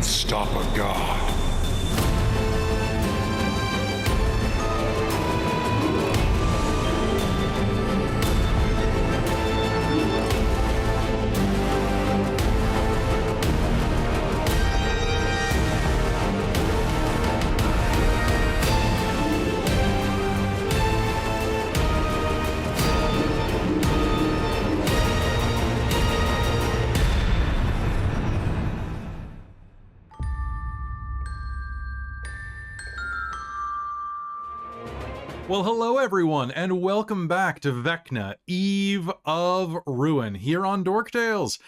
can stop a god. Well, hello everyone, and welcome back to Vecna, Eve of Ruin, here on Dork Tales.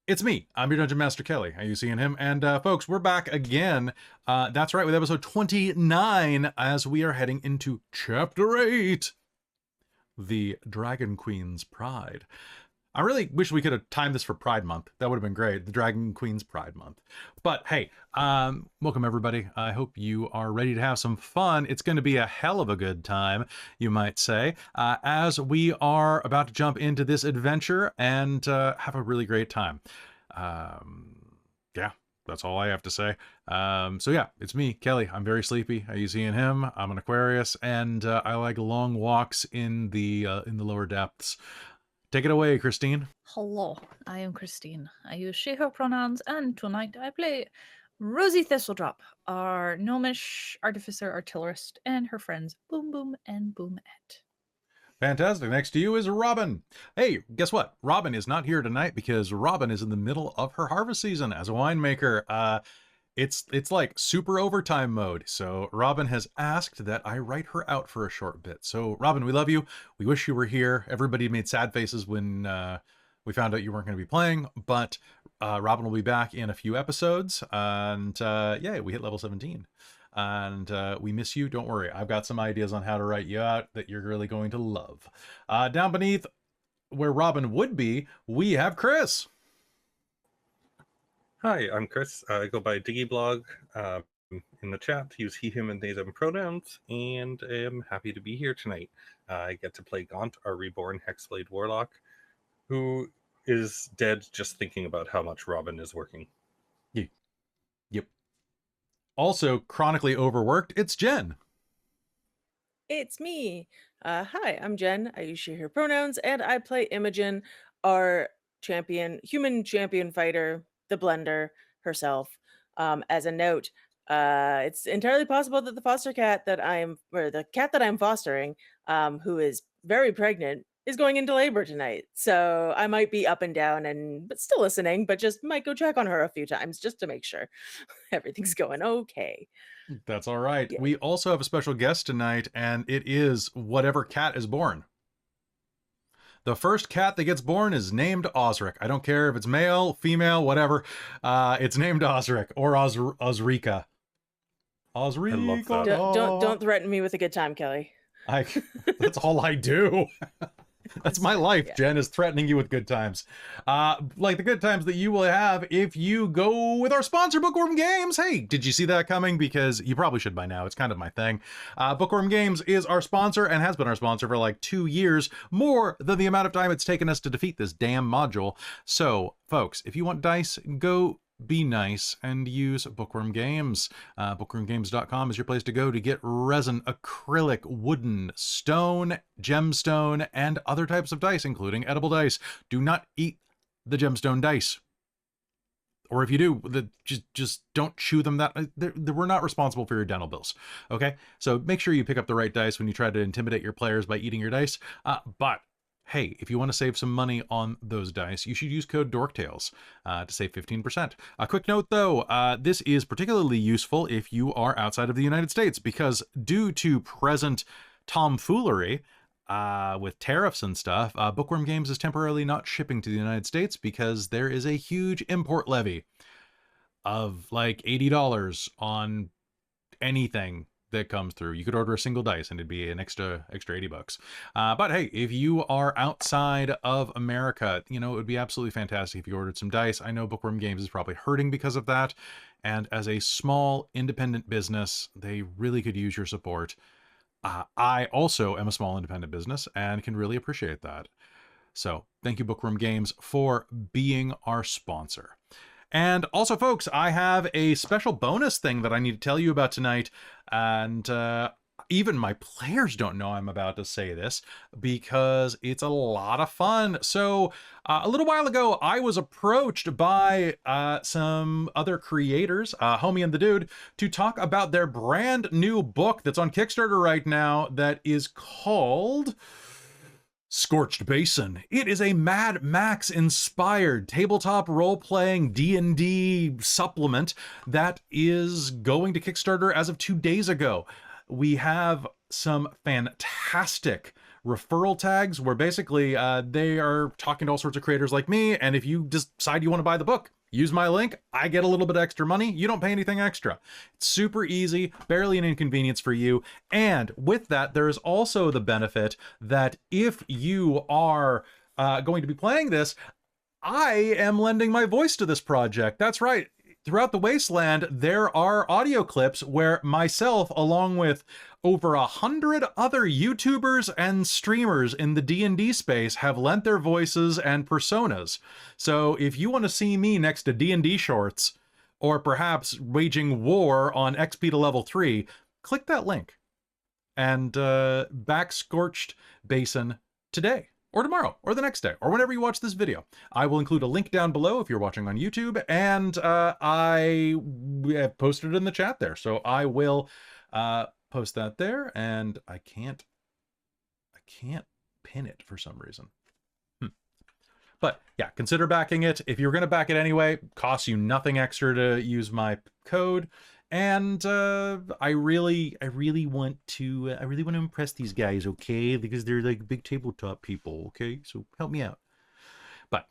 It's me, I'm your Dungeon Master Kelly. Are you seeing him? And folks, we're back again. That's right, with episode 29, as we are heading into Chapter 8, the Dragon Queen's Pride. I really wish we could have timed this for Pride Month. That would have been great, the Dragon Queen's Pride Month. But hey, welcome everybody. I hope you are ready to have some fun. It's going to be a hell of a good time, you might say, as we are about to jump into this adventure and have a really great time. Yeah, that's all I have to say. So yeah, it's me, Kelly. I'm very sleepy. Are you seeing him? I'm an Aquarius, and I like long walks in the lower depths. Take it away, Christine. Hello, I am Christine. I use she, her pronouns, and tonight I play Rosie Thistledrop, our gnomish artificer artillerist, and her friends Boom Boom and Boomette. Fantastic. Next to you is Robin. Hey, guess what? Robin is not here tonight because Robin is in the middle of her harvest season as a winemaker. It's like super overtime mode. So Robin has asked that I write her out for a short bit. So Robin, we love you. We wish you were here. Everybody made sad faces when we found out you weren't going to be playing, but Robin will be back in a few episodes. And yeah, we hit level 17. And we miss you. Don't worry. I've got some ideas on how to write you out that you're really going to love. Down beneath where Robin would be, we have Chris. Hi, I'm Chris. I go by Blogg in the chat. Use he, him, and they, them pronouns, and am happy to be here tonight. I get to play Gaunt, our reborn Hexblade Warlock, who is dead just thinking about how much Robin is working. Yep. Also, chronically overworked, it's Jen. It's me. Hi, I'm Jen. I use she, her pronouns, and I play Imogen, our human champion fighter, the blender herself. As a note, it's entirely possible that the cat that I'm fostering, who is very pregnant, is going into labor tonight. So I might be up and down but still listening, but just might go check on her a few times just to make sure everything's going okay. That's all right. Yeah. We also have a special guest tonight, and it is whatever cat is born. The first cat that gets born is named Osric. I don't care if it's male, female, whatever. It's named Osric or Osrica. Osrica. I love that. Don't threaten me with a good time, Kelly. That's all I do. That's my life. Yeah. Jen is threatening you with good times. Like the good times that you will have if you go with our sponsor, Bookwyrm Games. Hey, did you see that coming? Because you probably should by now. It's kind of my thing. Bookwyrm Games is our sponsor and has been our sponsor for like 2 years, more than the amount of time it's taken us to defeat this damn module. So, folks, if you want dice, go be nice and use Bookwyrm Games. Bookwyrmgames.com is your place to go to get resin, acrylic, wooden, stone, gemstone, and other types of dice, including edible dice. Do not eat the gemstone dice. Or if you do, just don't chew them. We're not responsible for your dental bills. Okay? So make sure you pick up the right dice when you try to intimidate your players by eating your dice. But hey, if you want to save some money on those dice, you should use code DORKTALES to save 15%. A quick note, though, this is particularly useful if you are outside of the United States, because due to present tomfoolery with tariffs and stuff, Bookwyrm Games is temporarily not shipping to the United States because there is a huge import levy of like $80 on anything that comes through. You could order a single dice and it'd be an extra $80. But hey, if you are outside of America, you know, it would be absolutely fantastic if you ordered some dice. I know Bookwyrm Games is probably hurting because of that. And as a small independent business, they really could use your support. I also am a small independent business and can really appreciate that. So thank you, Bookwyrm Games, for being our sponsor. And also, folks, I have a special bonus thing that I need to tell you about tonight. And even my players don't know I'm about to say this because it's a lot of fun. So a little while ago, I was approached by some other creators, Homie and the Dude, to talk about their brand new book that's on Kickstarter right now that is called Scorched Basin. It is a Mad Max inspired tabletop role-playing D&D supplement that is going to Kickstarter as of 2 days ago. We have some fantastic referral tags where basically they are talking to all sorts of creators like me, and if you decide you want to buy the book, use my link, I get a little bit extra money, you don't pay anything extra. It's super easy, barely an inconvenience for you, and with that, there is also the benefit that if you are going to be playing this, I am lending my voice to this project. That's right. Throughout the Wasteland, there are audio clips where myself, along with over 100 other YouTubers and streamers in the D&D space, have lent their voices and personas. So if you want to see me next to D&D shorts, or perhaps waging war on XP to level 3, click that link and back Scorched Basin today, or tomorrow, or the next day, or whenever you watch this video. I will include a link down below if you're watching on YouTube, and I have posted it in the chat there, so I will post that there, and I can't pin it for some reason. But yeah, consider backing it. If you're going to back it anyway, costs you nothing extra to use my code. And I really want to impress these guys, okay? Because they're like big tabletop people, okay? So help me out. But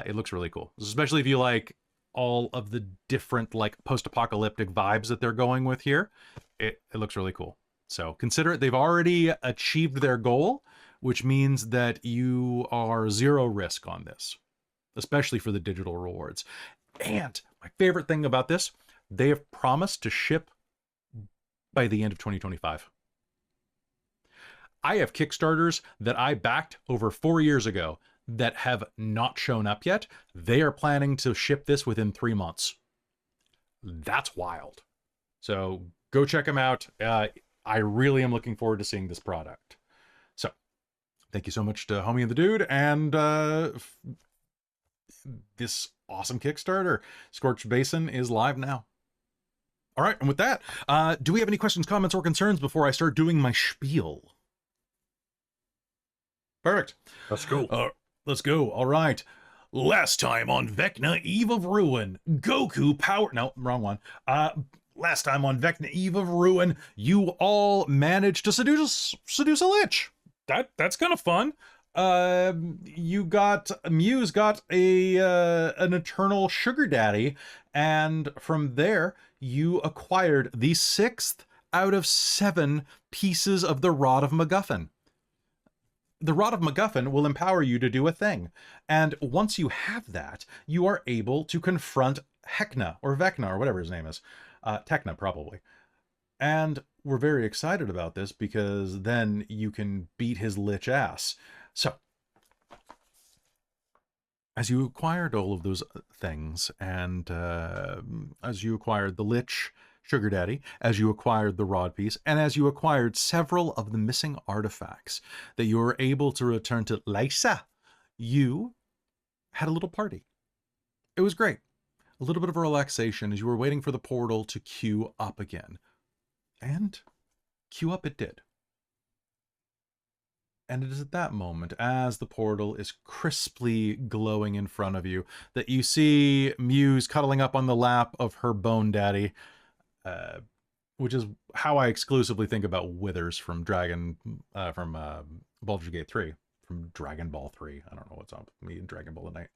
it looks really cool, especially if you like all of the different like post-apocalyptic vibes that they're going with here. It looks really cool. So consider it. They've already achieved their goal, which means that you are zero risk on this, especially for the digital rewards. And my favorite thing about this, they have promised to ship by the end of 2025. I have Kickstarters that I backed over 4 years ago that have not shown up yet. They are planning to ship this within 3 months. That's wild. So go check them out. I really am looking forward to seeing this product. So thank you so much to Homie and the Dude and this awesome Kickstarter. Scorched Basin is live now. All right, and with that, do we have any questions, comments, or concerns before I start doing my spiel? Perfect. Let's go. Let's go. All right. Last time on Vecna, Eve of Ruin, Goku power... No, wrong one. Last time on Vecna, Eve of Ruin, you all managed to seduce a lich. That's kind of fun. Muse got an eternal sugar daddy, and from there you acquired the 6th out of 7 pieces of the Rod of MacGuffin. The Rod of MacGuffin will empower you to do a thing, and once you have that, you are able to confront Vecna, or whatever his name is. Techna, probably. And we're very excited about this because then you can beat his lich ass. So, as you acquired all of those things, and as you acquired the lich sugar daddy, as you acquired the rod piece, and as you acquired several of the missing artifacts that you were able to return to Lysa, you had a little party. It was great. A little bit of a relaxation as you were waiting for the portal to queue up again. And queue up it did. And it is at that moment, as the portal is crisply glowing in front of you, that you see Muse cuddling up on the lap of her bone daddy, which is how I exclusively think about Withers from Baldur's Gate 3, from Dragon Ball 3. I don't know what's up with me and Dragon Ball tonight.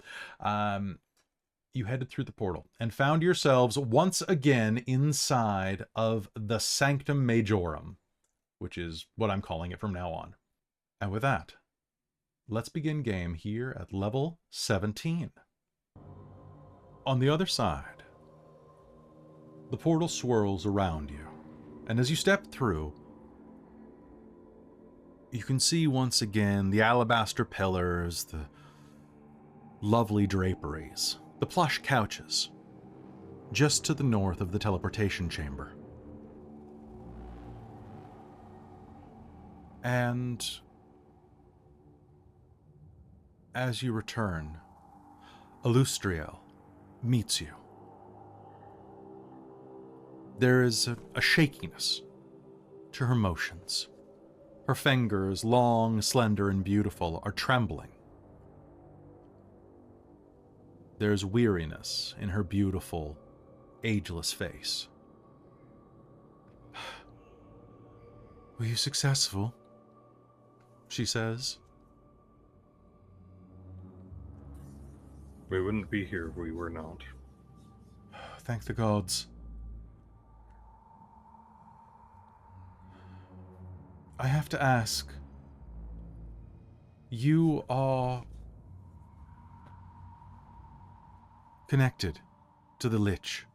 You headed through the portal and found yourselves once again inside of the Sanctum Majorum, which is what I'm calling it from now on. And with that, let's begin game here at level 17. On the other side, the portal swirls around you, and as you step through, you can see once again the alabaster pillars, the lovely draperies, the plush couches, just to the north of the teleportation chamber. And as you return, Illustriel meets you. There is a shakiness to her motions. Her fingers, long, slender, and beautiful, are trembling. There's weariness in her beautiful, ageless face. "Were you successful?" she says. We wouldn't be here if we were not. "Thank the gods." "I have to ask, you are connected to the Lich.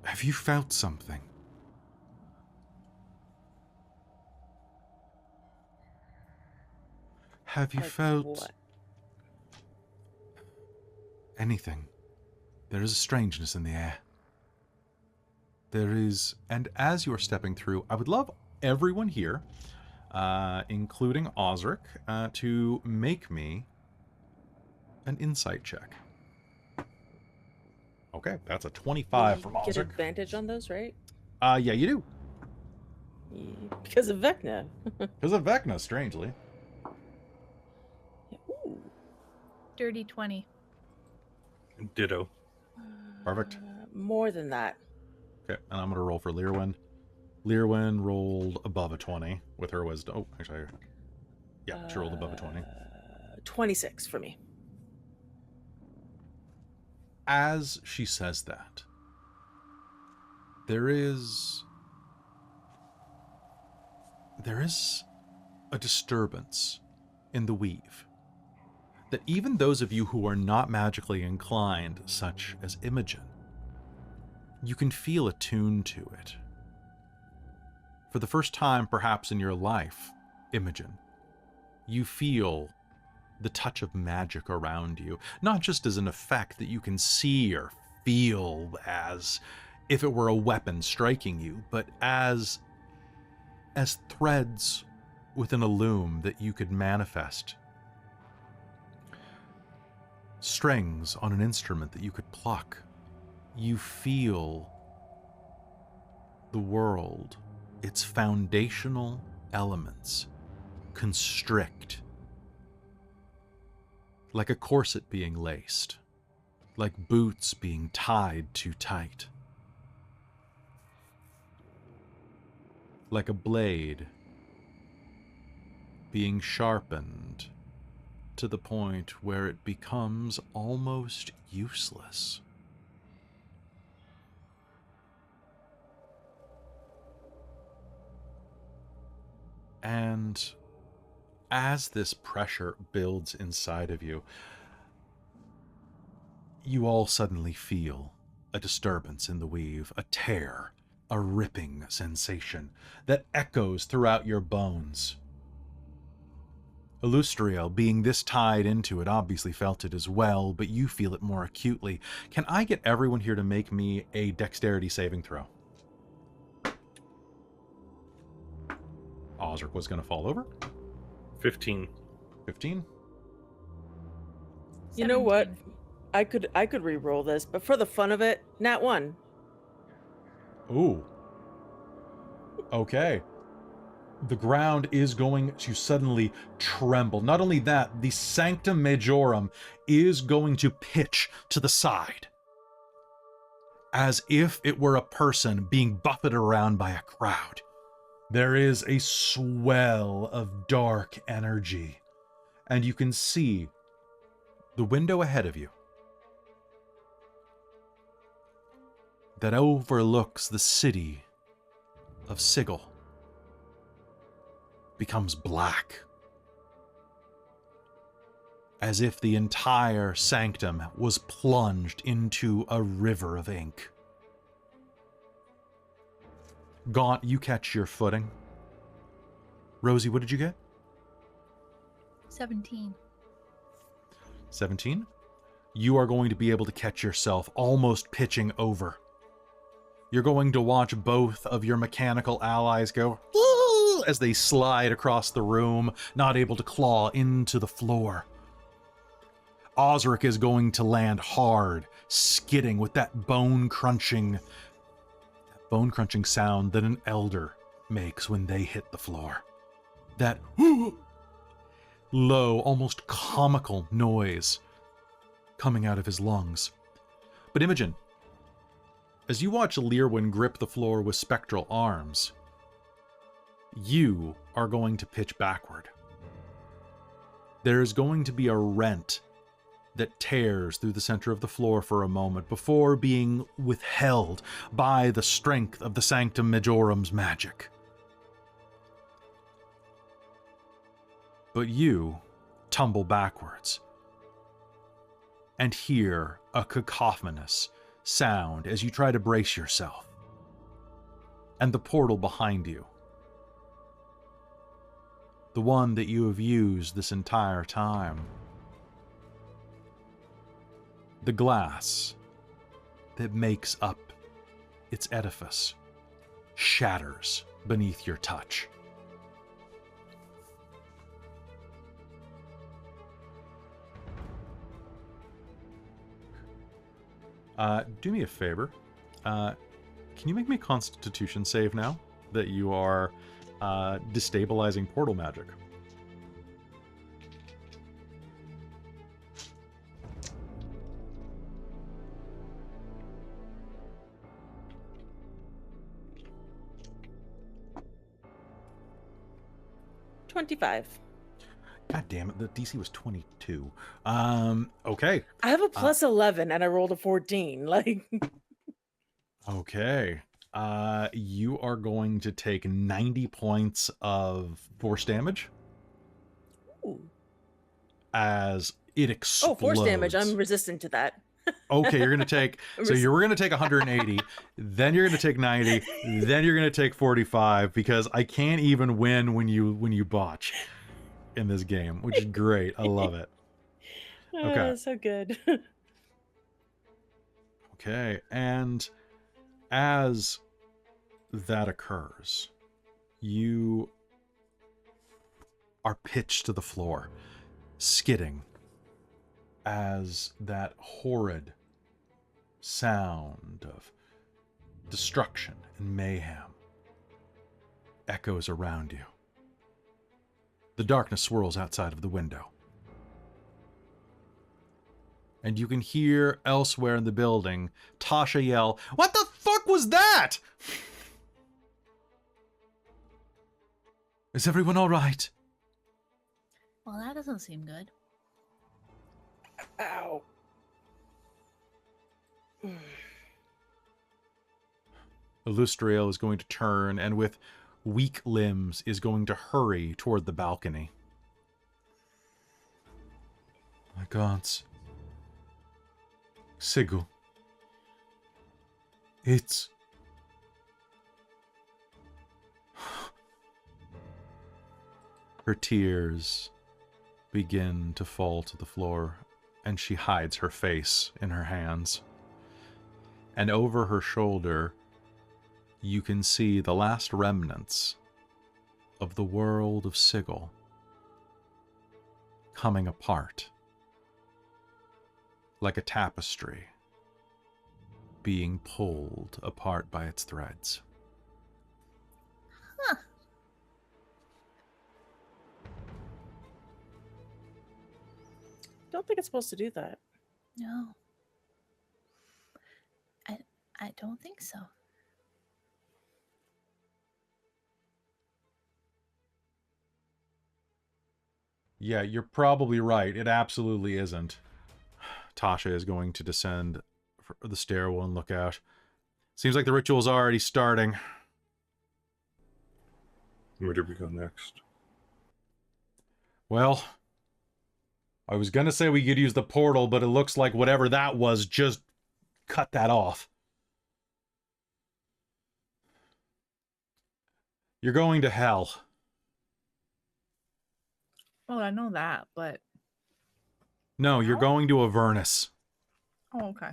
Have you felt something?" Have you Like felt what? anything? There is a strangeness in the air. There is, and as you are stepping through, I would love everyone here, including Osric, to make me an insight check. Okay, that's a 25 from Get Osric. advantage on those, right? Yeah, you do. Because of Vecna. Because of Vecna, strangely. Ooh. Dirty 20. Ditto. Perfect. More than that. Okay, and I'm going to roll for Lir'wen. Lir'wen rolled above a 20 with her wisdom. Oh, actually, yeah, she rolled above a 20. 26 for me. As she says that, there is a disturbance in the weave that even those of you who are not magically inclined, such as Imogen, you can feel attuned to it. For the first time, perhaps in your life, Imogen, you feel the touch of magic around you, not just as an effect that you can see or feel as if it were a weapon striking you, but as threads within a loom that you could manifest. Strings on an instrument that you could pluck. You feel the world, its foundational elements, constrict. Like a corset being laced. Like boots being tied too tight. Like a blade being sharpened to the point where it becomes almost useless. And as this pressure builds inside of you, you all suddenly feel a disturbance in the weave, a tear, a ripping sensation that echoes throughout your bones. Illustriel, being this tied into it, obviously felt it as well, but you feel it more acutely. Can I get everyone here to make me a dexterity saving throw? Osric was going to fall over. 15. 15? You know what? 17. I could re-roll this, but for the fun of it, nat 1. Ooh. Okay. The ground is going to suddenly tremble. Not only that, the Sanctum Majorum is going to pitch to the side. As if it were a person being buffeted around by a crowd. There is a swell of dark energy. And you can see the window ahead of you that overlooks the city of Sigil becomes black, as if the entire sanctum was plunged into a river of ink. Gaunt, you catch your footing. Rosie, what did you get? 17. 17. You are going to be able to catch yourself almost pitching over. You're going to watch both of your mechanical allies go as they slide across the room, not able to claw into the floor. Osric is going to land hard, skidding with that bone-crunching sound that an elder makes when they hit the floor. That low, almost comical noise coming out of his lungs. But Imogen, as you watch Lir'wen grip the floor with spectral arms, you are going to pitch backward. There is going to be a rent that tears through the center of the floor for a moment before being withheld by the strength of the Sanctum Majorum's magic. But you tumble backwards and hear a cacophonous sound as you try to brace yourself. And the portal behind you, the one that you have used this entire time, the glass that makes up its edifice, shatters beneath your touch. Do me a favor. Can you make me a Constitution save now that you are destabilizing portal magic? $25. God damn it, the DC was 22. Okay. I have a plus 11 and I rolled a 14. Like, Okay. You are going to take 90 points of force damage ooh. as it explodes. Oh, force damage. I'm resistant to that. Okay, you're going to take, so you were going to take 180, then you're going to take 90, then you're going to take 45, because I can't even win when you botch in this game, which is great. I love it. Okay. So good. Okay, and as that occurs, you are pitched to the floor, skidding, as that horrid sound of destruction and mayhem echoes around you. The darkness swirls outside of the window. And you can hear elsewhere in the building Tasha yell, "What the fuck was that?" Is everyone all right? Well, that doesn't seem good. Ow. Illustriel is going to turn and with weak limbs is going to hurry toward the balcony. My gods. Sigil. It's... Her tears begin to fall to the floor, and she hides her face in her hands. And over her shoulder, you can see the last remnants of the world of Sigil coming apart, like a tapestry being pulled apart by its threads. Huh. Don't think it's supposed to do that. No. I don't think so. Yeah, you're probably right. It absolutely isn't. Tasha is going to descend the stairwell and look out. Seems like the ritual's already starting. Where do we go next? Well, I was gonna say we could use the portal, but it looks like whatever that was just cut that off. You're going to hell. Well, I know that, but No, you're going to Avernus. Oh, okay.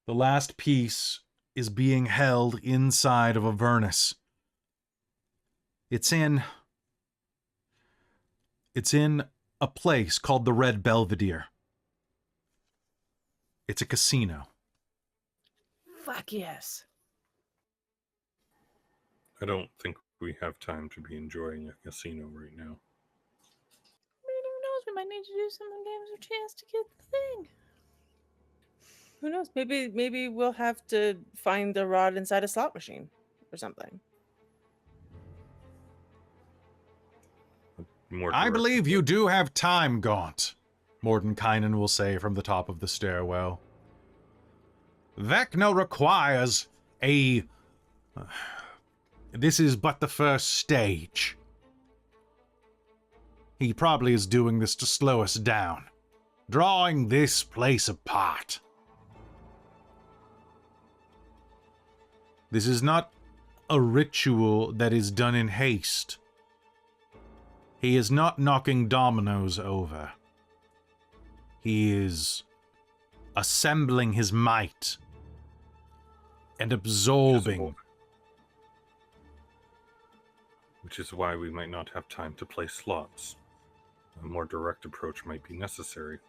The last piece is being held inside of Avernus. It's in a place called the Red Belvedere. It's a casino. Fuck yes. I don't think we have time to be enjoying a casino right now. Who knows? We might need to do some games of chance to get the thing. Who knows? Maybe we'll have to find the rod inside a slot machine or something. I believe you do have time, Gaunt, Mordenkainen will say from the top of the stairwell. Vecna requires a... This is but the first stage. He probably is doing this to slow us down, drawing this place apart. This is not a ritual that is done in haste. He is not knocking dominoes over. He is assembling his might and absorbing. Which is why we might not have time to play slots. A more direct approach might be necessary.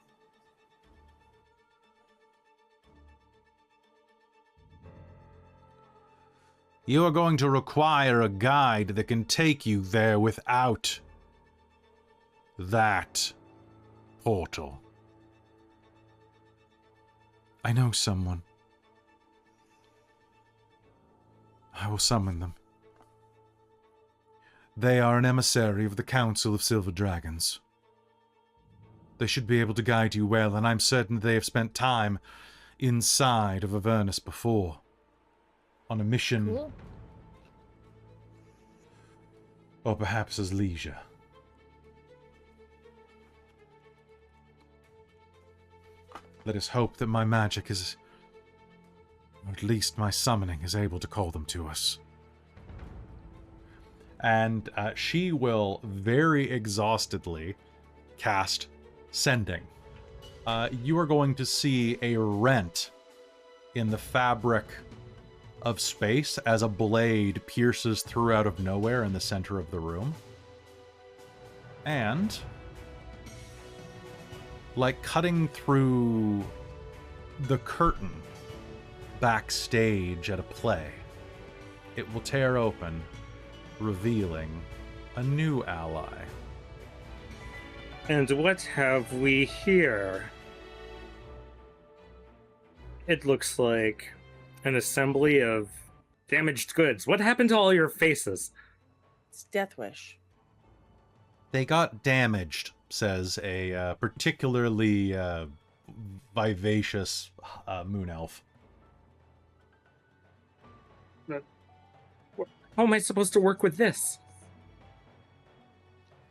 You are going to require a guide that can take you there without that portal. I know someone. I will summon them. They are an emissary of the Council of Silver Dragons. They should be able to guide you well, and I'm certain they have spent time inside of Avernus before. On a mission. Cool. Or perhaps as leisure. Let us hope that my magic is... or at least my summoning is able to call them to us. And she will very exhaustedly cast Sending. You are going to see a rent in the fabric of space as a blade pierces through out of nowhere in the center of the room. And, like cutting through the curtain backstage at a play, it will tear open, revealing a new ally. And what have we here? It looks like an assembly of damaged goods. What happened to all your faces? It's Death Wish. They got damaged, says a particularly vivacious moon elf. How am I supposed to work with this?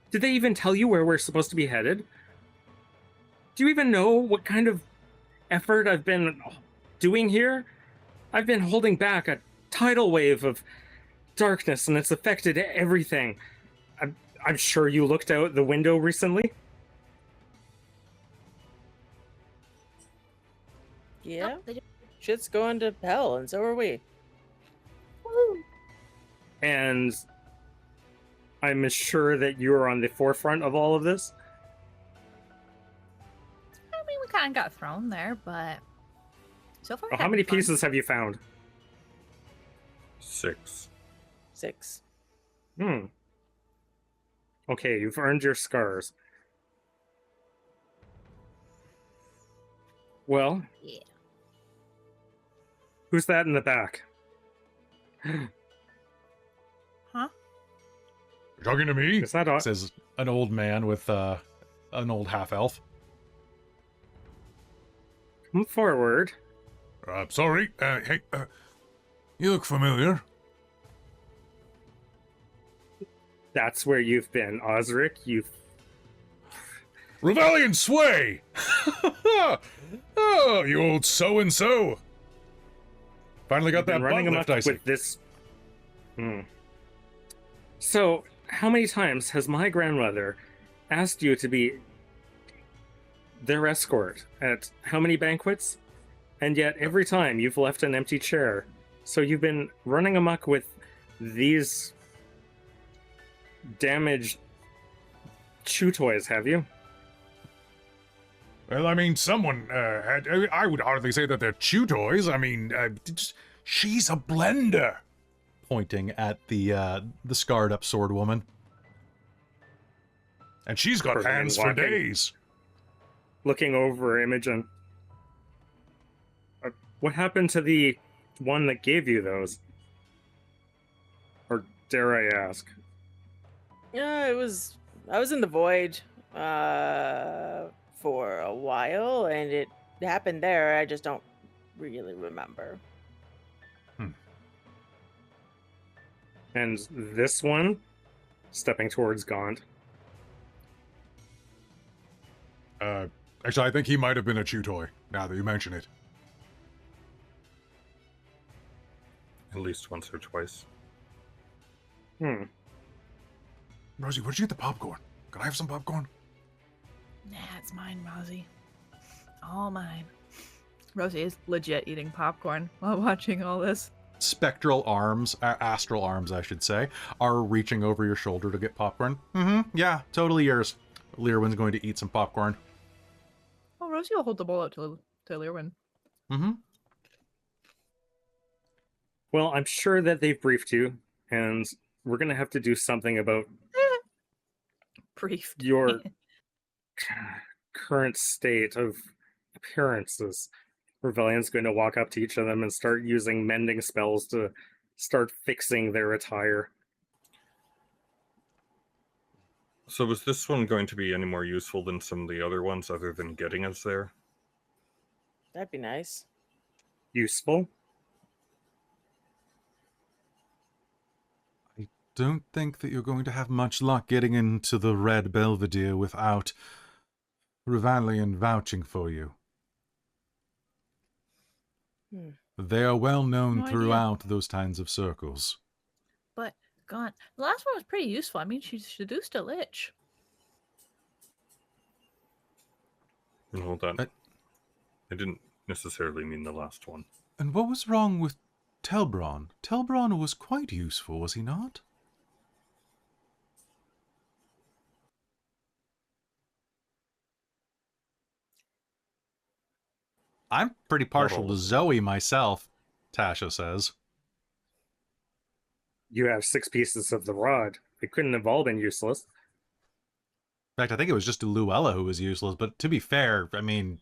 Did they even tell you where we're supposed to be headed? Do you even know what kind of effort I've been doing here? I've been holding back a tidal wave of darkness, and it's affected everything. I'm sure you looked out the window recently. Yeah, Oh, shit's going to hell, and so are we. And I'm sure that you're on the forefront of all of this. I mean, we kind of got thrown there, but so far. How many pieces have you found? 6. 6. Okay, you've earned your scars. Well, Yeah. who's that in the back? Huh? You're talking to me? Is that Says an old man with an old half-elf. Come forward. Sorry. Hey, you look familiar. That's where you've been, Osric. You've... Ruevalion sway! Oh, you old so-and-so. Finally got that been running butt amok lift, I see. with this. So, how many times has my grandmother asked you to be their escort at how many banquets? And yet every time you've left an empty chair. So you've been running amok with these damaged chew toys, have you? Well, I mean, someone had... I would hardly say that they're chew toys. I mean, she's a blender. Pointing at the scarred-up sword woman. And she's got Person hands for walking. days. Looking over Imogen. What happened to the one that gave you those? Or dare I ask? Yeah, I was in the void for a while, and it happened there. I just don't really remember. And this one? Stepping towards Gaunt. Actually, I think he might have been a chew toy, now that you mention it. At least once or twice. Rosie, where'd you get the popcorn? Can I have some popcorn? Nah, it's mine, Rosie. All mine. Rosie is legit eating popcorn while watching all this. Spectral arms, astral arms, I should say, are reaching over your shoulder to get popcorn. Yeah, totally yours. Lir'wen's going to eat some popcorn. Oh, Rosie will hold the bowl out to Lir'wen. Well, I'm sure that they've briefed you, and we're going to have to do something about Briefed. your current state of appearances. Ruevalion's going to walk up to each of them and start using mending spells to start fixing their attire. So was this one going to be any more useful than some of the other ones other than getting us there? That'd be nice. Useful? Don't think that you're going to have much luck getting into the Red Belvedere without Ruevalion vouching for you. They are well known No throughout those kinds of circles. But, Gaunt, the last one was pretty useful. I mean, she seduced a lich. Hold on. I didn't necessarily mean the last one. And what was wrong with Telbron? Telbron was quite useful, was he not? I'm pretty partial to Zoe myself, Tasha says. You have 6 pieces of the rod. It couldn't have all been useless. In fact, I think it was just Luella who was useless, but to be fair, I mean,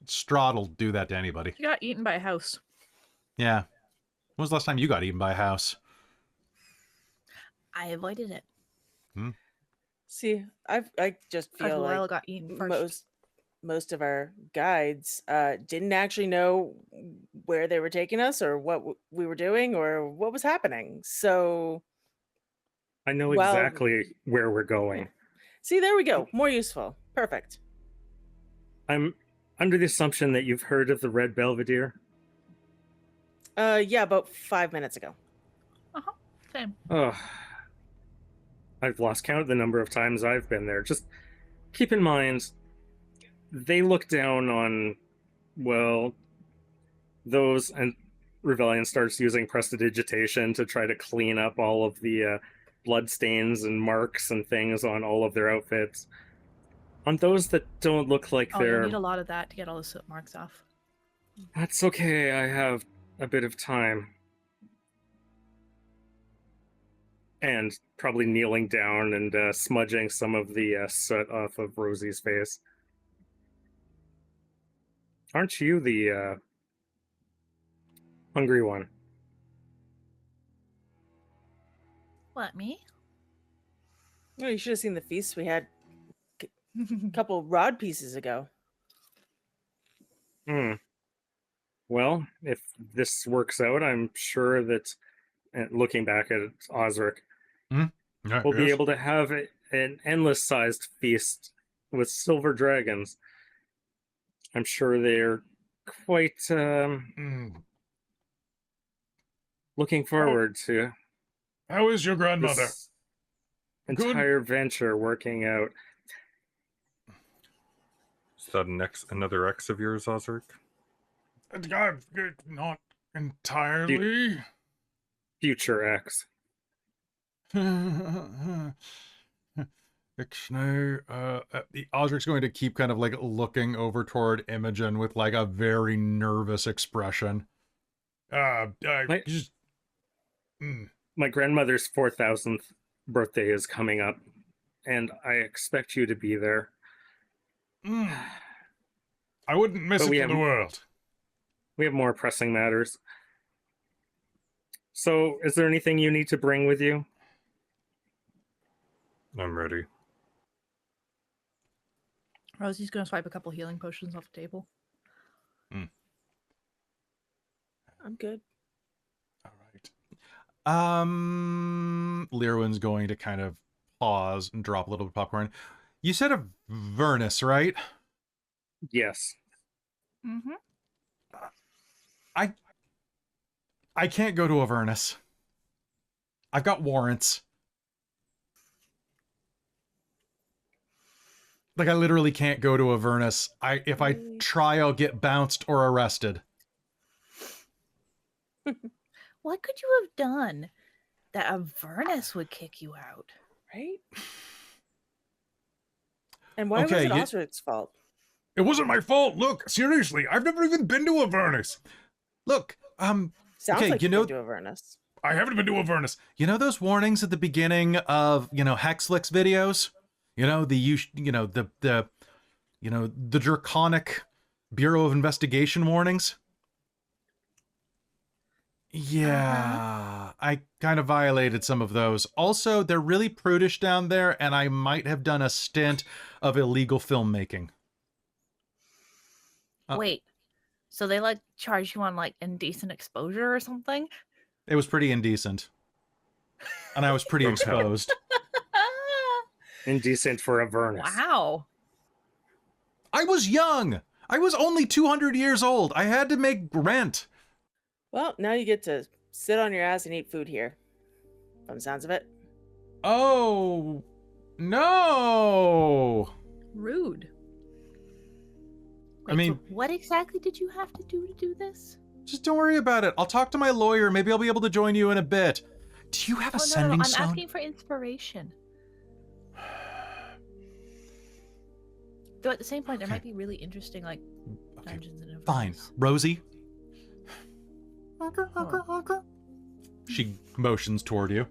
Strahd'll do that to anybody. She got eaten by a house. Yeah. When was the last time you got eaten by a house? I avoided it. See, I just feel Luella like got eaten first. most of our guides didn't actually know where they were taking us or what we were doing or what was happening. So I know exactly where we're going. See, there we go. More useful. Perfect. I'm under the assumption that you've heard of the Red Belvedere. Yeah, about 5 minutes ago. Same. I've lost count of the number of times I've been there. Just keep in mind, they look down on, well, those, and Ruevalion starts using prestidigitation to try to clean up all of the blood stains and marks and things on all of their outfits. On those that don't look like they're... you need a lot of that to get all the soot marks off. That's okay, I have a bit of time. And probably kneeling down and smudging some of the soot off of Rosie's face. Aren't you the hungry one? What, me? Oh, you should have seen the feast we had a couple rod pieces ago. Well, if this works out, I'm sure that, looking back at Osric, we'll be able to have an endless-sized feast with silver dragons. I'm sure they're quite looking forward to... How is your grandmother? This entire venture working out. Is that another X of yours, Osric? Not entirely. Future X. Osric's going to keep kind of like looking over toward Imogen with like a very nervous expression. My grandmother's 4,000th birthday is coming up, and I expect you to be there. I wouldn't miss But it we for have- the world. We have more pressing matters. So, is there anything you need to bring with you? I'm ready. Rosie's going to swipe a couple healing potions off the table. I'm good. All right. Lir'wen's going to kind of pause and drop a little bit of popcorn. You said a Avernus, right? Yes. Mm-hmm. I can't go to Avernus. I've got warrants. Like, I literally can't go to Avernus. If I try, I'll get bounced or arrested. What could you have done that Avernus would kick you out? Right? And why was Okay, it you- Osric's fault? It wasn't my fault. Look, seriously, I've never even been to Avernus. Look, Sounds Okay, like you you've know- been to Avernus. I haven't been to Avernus. You know those warnings at the beginning of, Hexflix videos? The draconic Bureau of Investigation warnings? Yeah, I kind of violated some of those. Also, they're really prudish down there, and I might have done a stint of illegal filmmaking. Wait, so they like charge you on like indecent exposure or something? It was pretty indecent. And I was pretty Okay. exposed. Indecent for Avernus. Wow. I was young. I was only 200 years old. I had to make rent. Well, now you get to sit on your ass and eat food here. From the sounds of it. Oh, no. Rude. I mean- so what exactly did you have to do this? Just don't worry about it. I'll talk to my lawyer. Maybe I'll be able to join you in a bit. Do you have a Oh, no, sending I'm stone? asking for inspiration. Though at the same point, there Okay. might be really interesting like Okay, dungeons and fine. Avernus. Rosie? She motions toward you,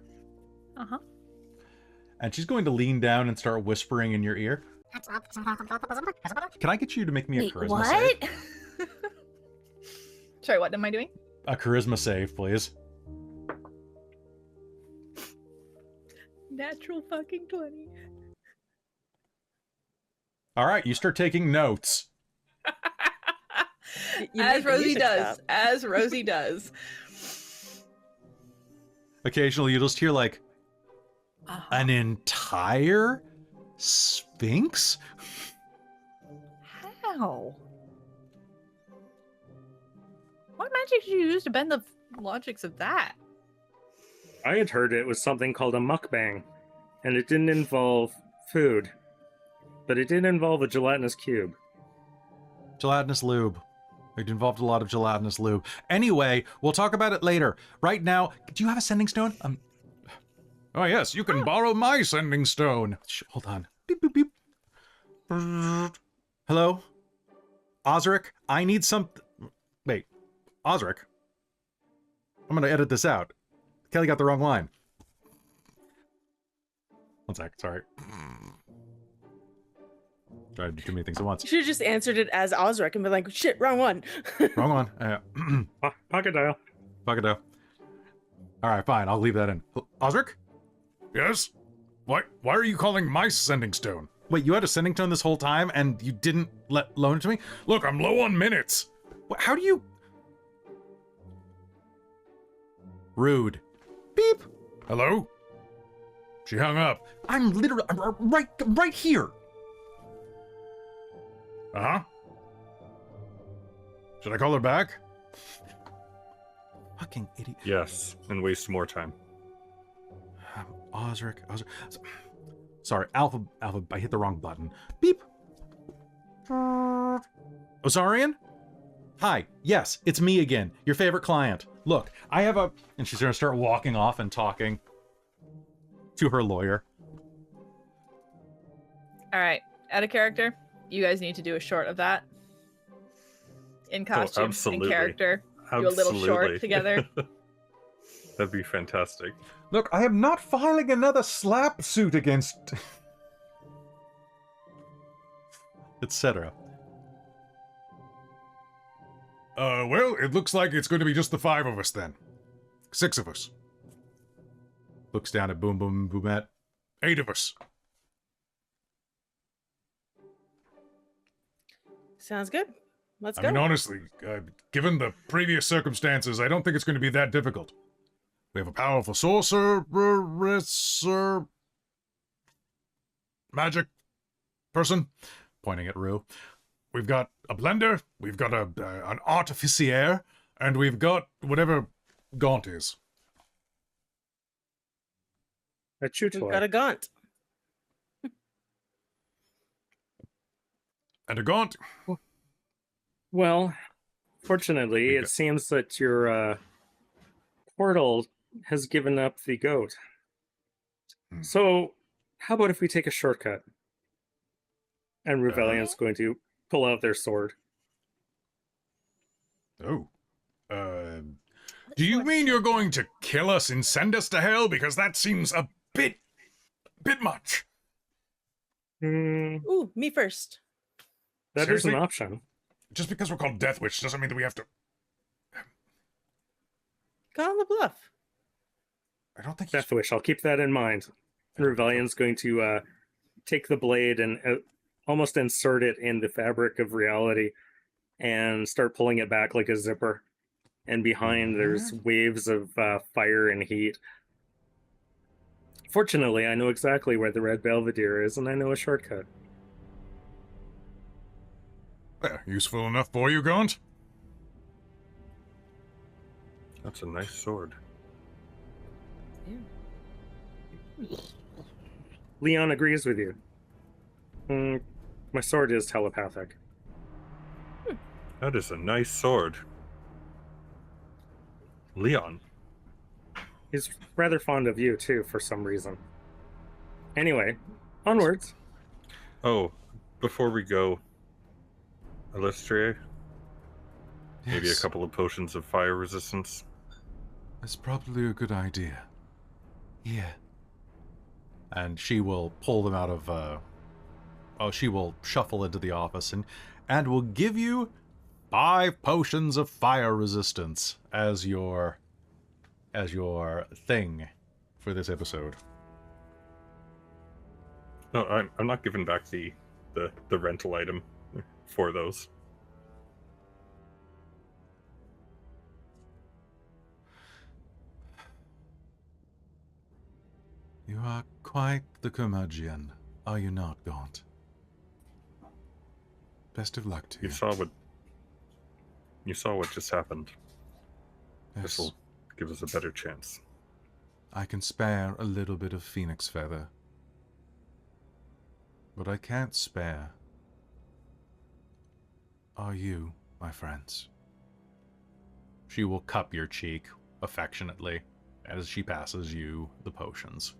Uh-huh. and she's going to lean down and start whispering in your ear. Can I get you to make me a Wait, charisma what? save? Sorry, what am I doing? A charisma save, please. Natural fucking 20. All right, you start taking notes. You As make the Rosie music does. stop. As Rosie does. Occasionally, you just hear like Uh-huh. an entire sphinx. How? What magic did you use to bend the logics of that? I had heard it was something called a mukbang, and it didn't involve food, but it did involve a gelatinous cube. Gelatinous lube. It involved a lot of gelatinous lube. Anyway, we'll talk about it later. Right now, do you have a sending stone? Oh yes, you can borrow my sending stone. Hold on. Beep, beep, beep. Hello? Osric, I need some... Wait. Osric? I'm gonna edit this out. Kelly got the wrong line. One sec, sorry. Tried to do too many things at once. You should have just answered it as Osric and been like, shit, wrong one. Wrong one. Pocket dial. Fuck it though. Alright, fine, I'll leave that in. Osric? Yes? Why are you calling my sending stone? Wait, you had a sending tone this whole time and you didn't loan it to me? Look, I'm low on minutes. How do you... Rude. Beep. Hello? She hung up. I'm literally right here. Uh-huh. Should I call her back? Fucking idiot. Yes, and waste more time. Osric. Sorry, Alpha, I hit the wrong button. Beep. Osarian? Hi, yes, it's me again, your favorite client. Look, I have a... And she's gonna start walking off and talking to her lawyer. All right, out of character. You guys need to do a short of that. In costume, in absolutely. character. Do a little short together. That'd be fantastic. Look, I am not filing another slap suit against... etc. Well, it looks like it's going to be just the 5 of us then. 6 of us. Looks down at Boom Boom Boomette. 8 of us. Sounds good. Let's I go. mean, honestly, given the previous circumstances, I don't think it's going to be that difficult. We have a powerful sorcerer, magic person, Pointing at Rue. we've got a blender, we've got an artificier, and we've got whatever Gaunt is. A chew We've toy. got a Gaunt. And a Gaunt, Well, fortunately, We it got- seems that your portal has given up the goat. Hmm. So, how about if we take a shortcut? And Ruevalion's going to pull out their sword. oh. Do you mean you're going to kill us and send us to hell? Because that seems a bit much. Hmm, Ooh, me first. that is Seriously? an option. Just because we're called Death Witch doesn't mean that we have to... Call on the bluff. I don't think... Death Wish, I'll keep that in mind. Ruevalian's going to take the blade and almost insert it in the fabric of reality and start pulling it back like a zipper. And behind, there's waves of fire and heat. Fortunately, I know exactly where the Red Belvedere is, and I know a shortcut. Useful enough for you, Gaunt? That's a nice sword. Leon agrees with you. My sword is telepathic. That is a nice sword. Leon. He's rather fond of you, too, for some reason. Anyway, onwards. Oh, before we go, Rattray, maybe a Yes, couple of potions of fire resistance. that's probably a good idea. Yeah. And she will pull them out of, she will shuffle into the office and will give you 5 potions of fire resistance as your thing for this episode. No, I'm not giving back the rental item for those. You are quite the curmudgeon, are you not, Gaunt? Best of luck to you. You saw what just happened. Yes, This will give us a better chance. I can spare a little bit of phoenix feather. What I can't spare are you, my friends. She will cup your cheek affectionately as she passes you the potions.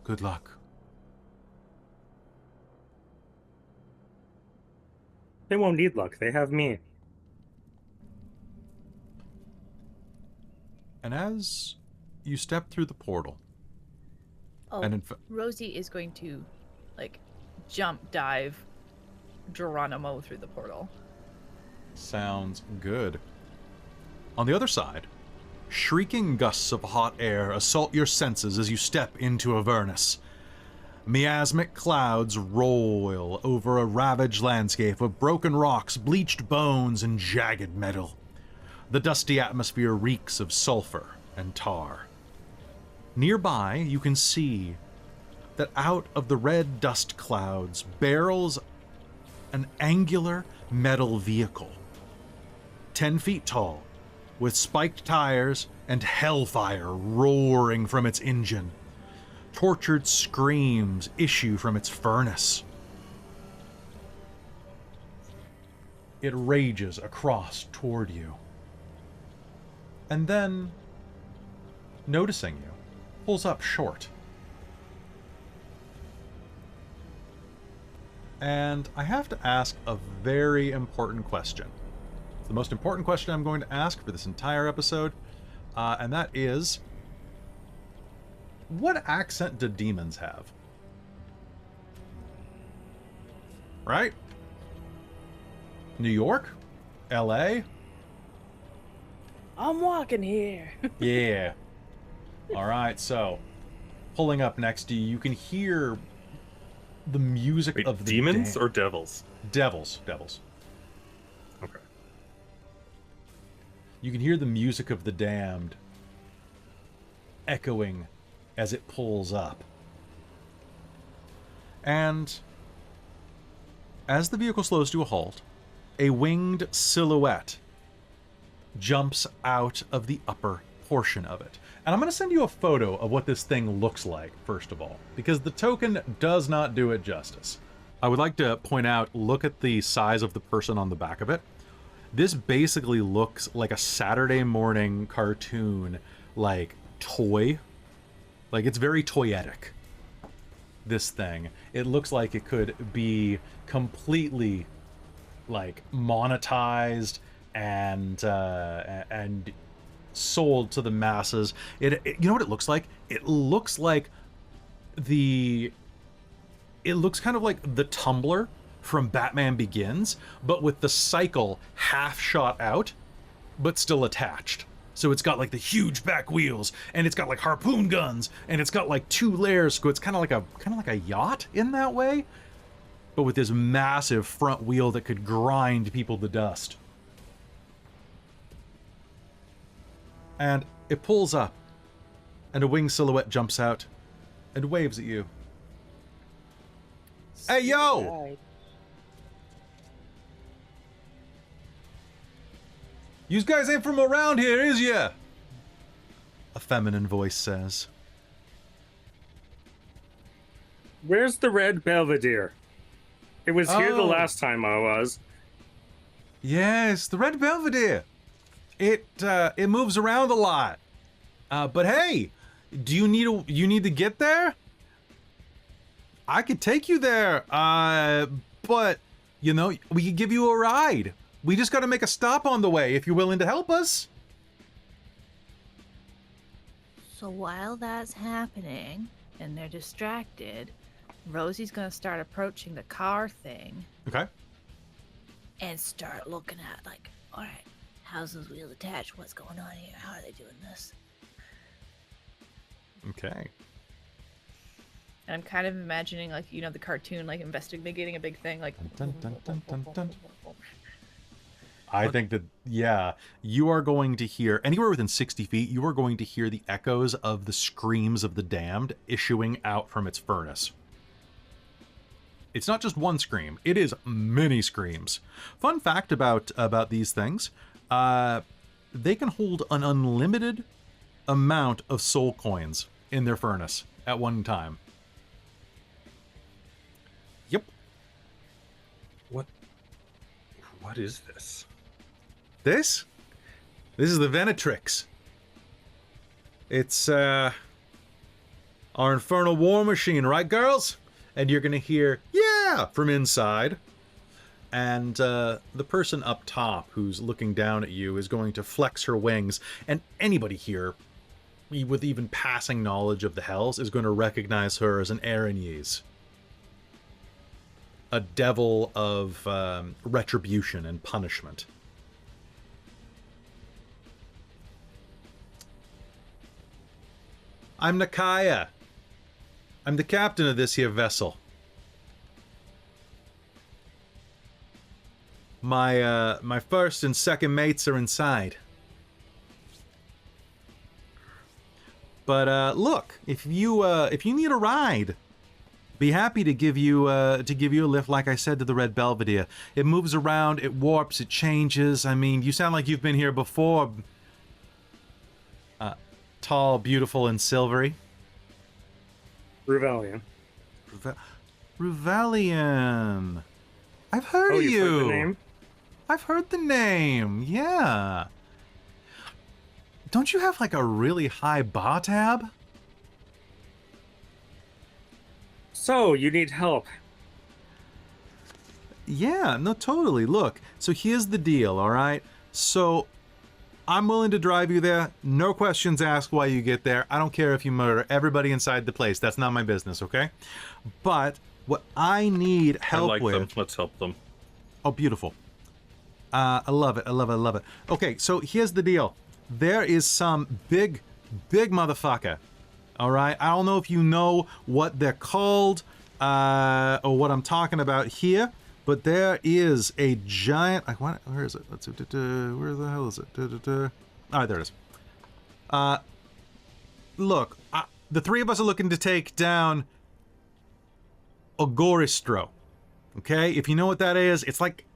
Good luck. They won't need luck. They have me. And as you step through the portal, Oh, and Rosie is going to, like, jump dive Geronimo through the portal. sounds good. On the other side, shrieking gusts of hot air assault your senses as you step into Avernus. Miasmic clouds roll over a ravaged landscape of broken rocks, bleached bones, and jagged metal. The dusty atmosphere reeks of sulfur and tar. Nearby, you can see that out of the red dust clouds barrels an angular metal vehicle, 10 feet tall, with spiked tires and hellfire roaring from its engine. Tortured screams issue from its furnace. it rages across toward you. And then, noticing you, pulls up short. And I have to ask a very important question. It's the most important question I'm going to ask for this entire episode, and that is, what accent do demons have? Right? New York? LA? I'm walking here. Yeah. Alright, so, pulling up next to you, you can hear the music Wait, of the demons dam- or devils? Devils. Okay. You can hear the music of the damned echoing as it pulls up. And as the vehicle slows to a halt, a winged silhouette jumps out of the upper portion of it. And I'm going to send you a photo of what this thing looks like, first of all, because the token does not do it justice. I would like to point out, look at the size of the person on the back of it. This basically looks like a Saturday morning cartoon, like, toy. Like, it's very toyetic, this thing. It looks like it could be completely, like, monetized and sold to the masses. You know what it looks like? It looks like it looks kind of like the tumbler from Batman Begins, but with the cycle half shot out, but still attached. So it's got like the huge back wheels, and it's got like harpoon guns, and it's got like 2 layers. So it's kind of like a yacht in that way, but with this massive front wheel that could grind people to dust. And it pulls up, and a winged silhouette jumps out and waves at you. Hey, yo! Right. You guys ain't from around here, is ya? A feminine voice says. Where's the Red Belvedere? It was here the Oh. last time I was. Yes, the Red Belvedere. It moves around a lot. But hey, do you need to get there? I could take you there. But you know, we could give you a ride. We just got to make a stop on the way if you're willing to help us. So while that's happening and they're distracted, Rosie's gonna start approaching the car thing Okay. and start looking at, like, all right, how's those wheels attached? What's going on here? How are they doing this? Okay. And I'm kind of imagining, like, you know, the cartoon, like, investigating a big thing, like. Dun, dun, dun, dun, dun. I think that, yeah, you are going to hear, anywhere within 60 feet, you are going to hear the echoes of the screams of the damned issuing out from its furnace. It's not just one scream, it is many screams. Fun fact about these things, they can hold an unlimited amount of soul coins in their furnace at one time. Yep. What is this? This is the Venatrix. It's our infernal war machine, right, girls? And you're gonna hear "yeah" from inside, and the person up top who's looking down at you is going to flex her wings, and anybody here with even passing knowledge of the Hells is going to recognize her as an Aragnese, a devil of retribution and punishment. I'm Nakaya. I'm the captain of this here vessel. My first and second mates are inside. But look, if you need a ride, be happy to give you a lift. Like I said, to the Red Belvedere. It moves around, it warps, it changes. I mean, you sound like you've been here before. Tall, beautiful, and silvery. Ruevalion. Ruevalion. I've heard Oh, of you've you. heard the name? I've heard the name. Yeah. Don't you have like a really high bar tab? So, you need help. Yeah, no, totally. Look, so here's the deal, all right? So, I'm willing to drive you there. No questions asked while you get there. I don't care if you murder everybody inside the place. That's not my business, okay? But what I need help I like with... them. Let's help them. Oh, beautiful. I love it. I love it. I love it. Okay, so here's the deal. There is some big motherfucker. All right? I don't know if you know what they're called or what I'm talking about here, but there is a giant... Where is it? Where the hell is it? All right, there it is. Look, the three of us are looking to take down Ogoristro. Okay? If you know what that is, it's like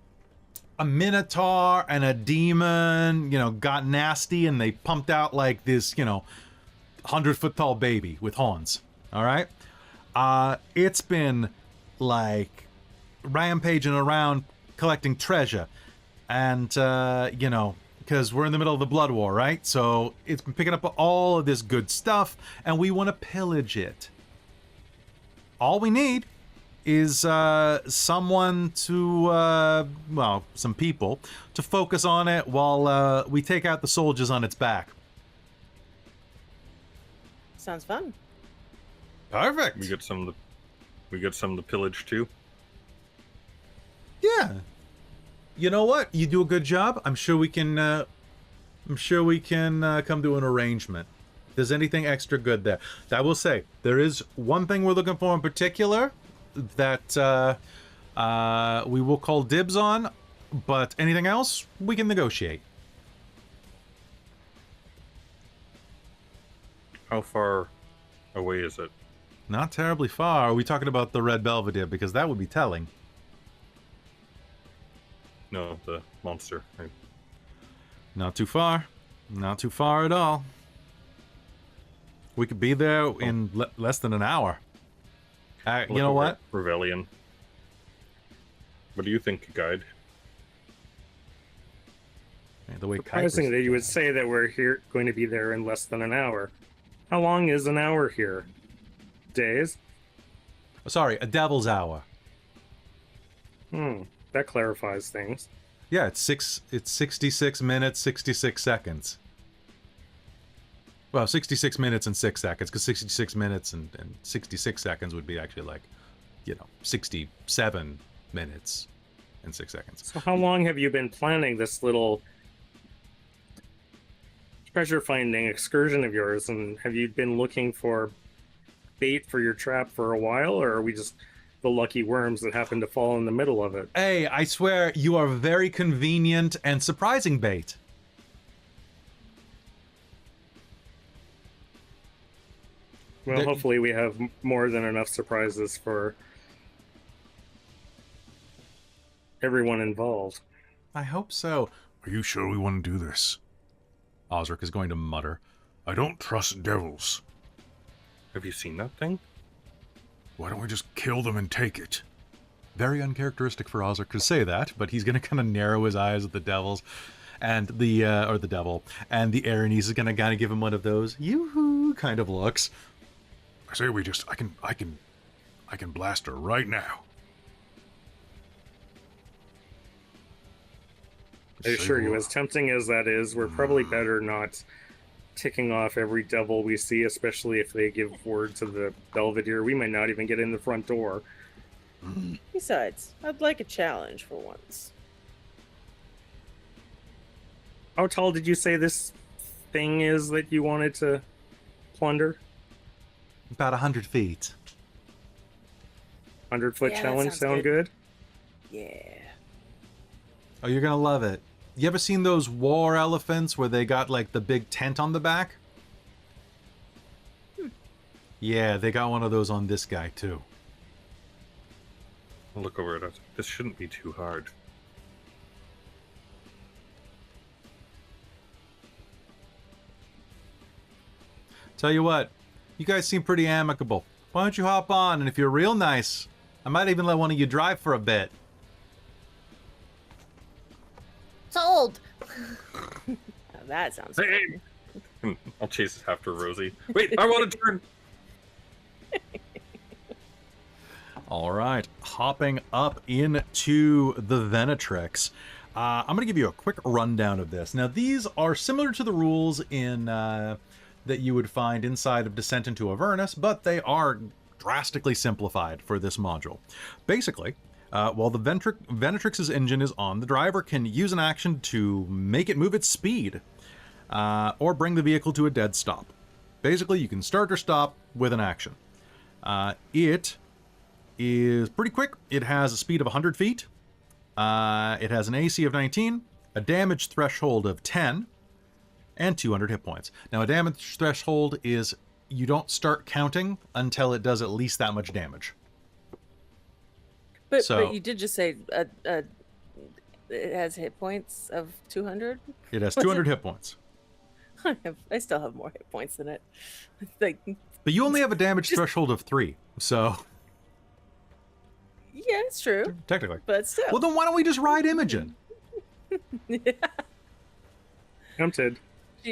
a minotaur and a demon, got nasty and they pumped out like this, 100-foot tall baby with horns. All right? It's been like rampaging around collecting treasure. And, because we're in the middle of the Blood War, right? So it's been picking up all of this good stuff and we want to pillage it. All we need is someone to, some people, to focus on it while we take out the soldiers on its back. Sounds fun. Perfect. We get some of the pillage too. Yeah. You know what? You do a good job. I'm sure we can come to an arrangement. If there's anything extra good there. I will say, there is one thing we're looking for in particular that we will call dibs on, but anything else, we can negotiate. How far away is it? Not terribly far. Are we talking about the Red Belvedere? Because that would be telling. No, the monster. Not too far. Not too far at all. We could be there in less than an hour. You know what? Ruevalion. What do you think, guide? The way Surprising Kuiper's- that you would say that we're going to be there in less than an hour. How long is an hour here? Days? Sorry, a devil's hour. That clarifies things. Yeah, it's 66 minutes, 66 seconds. Well, 66 minutes and 6 seconds, because 66 minutes and 66 seconds would be actually like, 67 minutes and 6 seconds. So how long have you been planning this little treasure finding excursion of yours, and have you been looking for bait for your trap for a while, or are we just the lucky worms that happen to fall in the middle of it? Hey, I swear you are very convenient and surprising bait. Well, hopefully we have more than enough surprises for everyone involved. I hope so. Are you sure we want to do this? Osric is going to mutter. I don't trust devils. Have you seen that thing? Why don't we just kill them and take it? Very uncharacteristic for Osric to say that, but he's going to kind of narrow his eyes at the devils, and the devil, and the Aranese is going to kind of give him one of those yoo-hoo kind of looks. I say we just, I can blast her right now. I assure you, as tempting as that is, we're probably better not ticking off every devil we see, especially if they give word to the Belvedere. We might not even get in the front door. Besides, I'd like a challenge for once. How tall did you say this thing is that you wanted to plunder? About 100 feet. 100-foot Yeah, that challenge sounds sound good. good? Yeah. Oh, you're going to love it. You ever seen those war elephants where they got, like, the big tent on the back? Yeah, they got one of those on this guy, too. I'll look over it. This shouldn't be too hard. Tell you what, you guys seem pretty amicable. Why don't you hop on, and if you're real nice, I might even let one of you drive for a bit. Now that sounds Hey! fun. I'll chase after Rosie. Wait, I want to turn. All right, hopping up into the Venatrix. I'm going to give you a quick rundown of this. Now, these are similar to the rules in that you would find inside of Descent into Avernus, but they are drastically simplified for this module. Basically, while the Venatrix's engine is on, the driver can use an action to make it move its speed, or bring the vehicle to a dead stop. Basically, you can start or stop with an action. It is pretty quick. It has a speed of 100 feet. It has an AC of 19, a damage threshold of 10, and 200 hit points. Now, a damage threshold is you don't start counting until it does at least that much damage. But So- you did just say it has hit points of 200. It has 200 hit points. I still have more hit points than it. Like, But you only have a damage threshold of 3, so yeah, it's true, technically. but still. Well, then why don't we just ride Imogen? Tempted.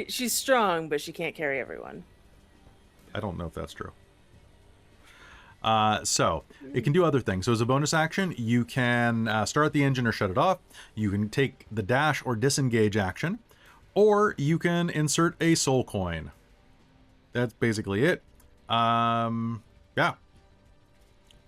She's strong, but she can't carry everyone. I don't know if that's true. So, it can do other things. So as a bonus action, you can start the engine or shut it off. You can take the dash or disengage action. Or you can insert a soul coin. That's basically it. Yeah.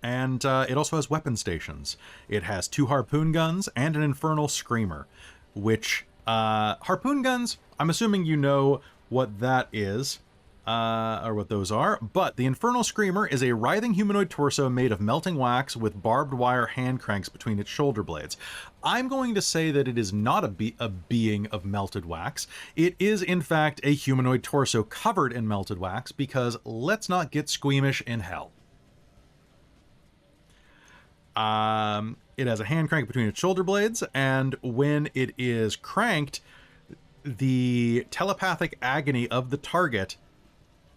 And it also has weapon stations. It has 2 harpoon guns and an infernal screamer. Which, harpoon guns, I'm assuming you know what that is. Or what those are, but the Infernal Screamer is a writhing humanoid torso made of melting wax with barbed wire hand cranks between its shoulder blades. I'm going to say that it is not a being of melted wax. It is, in fact, a humanoid torso covered in melted wax, because let's not get squeamish in hell. It has a hand crank between its shoulder blades, and when it is cranked, the telepathic agony of the target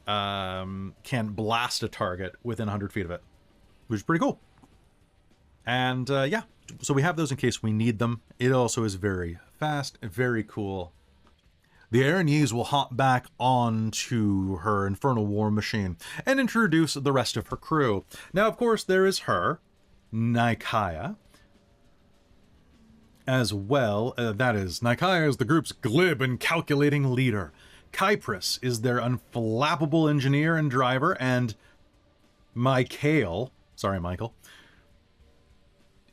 can blast a target within 100 feet of it, which is pretty cool. And yeah, so we have those in case we need them. It also is very fast, very cool. The Aranese will hop back onto her infernal war machine and introduce the rest of her crew. Now, of course, there is her, Nikaya, as well. Nikaya is the group's glib and calculating leader. Kypris is their unflappable engineer and driver, and Michael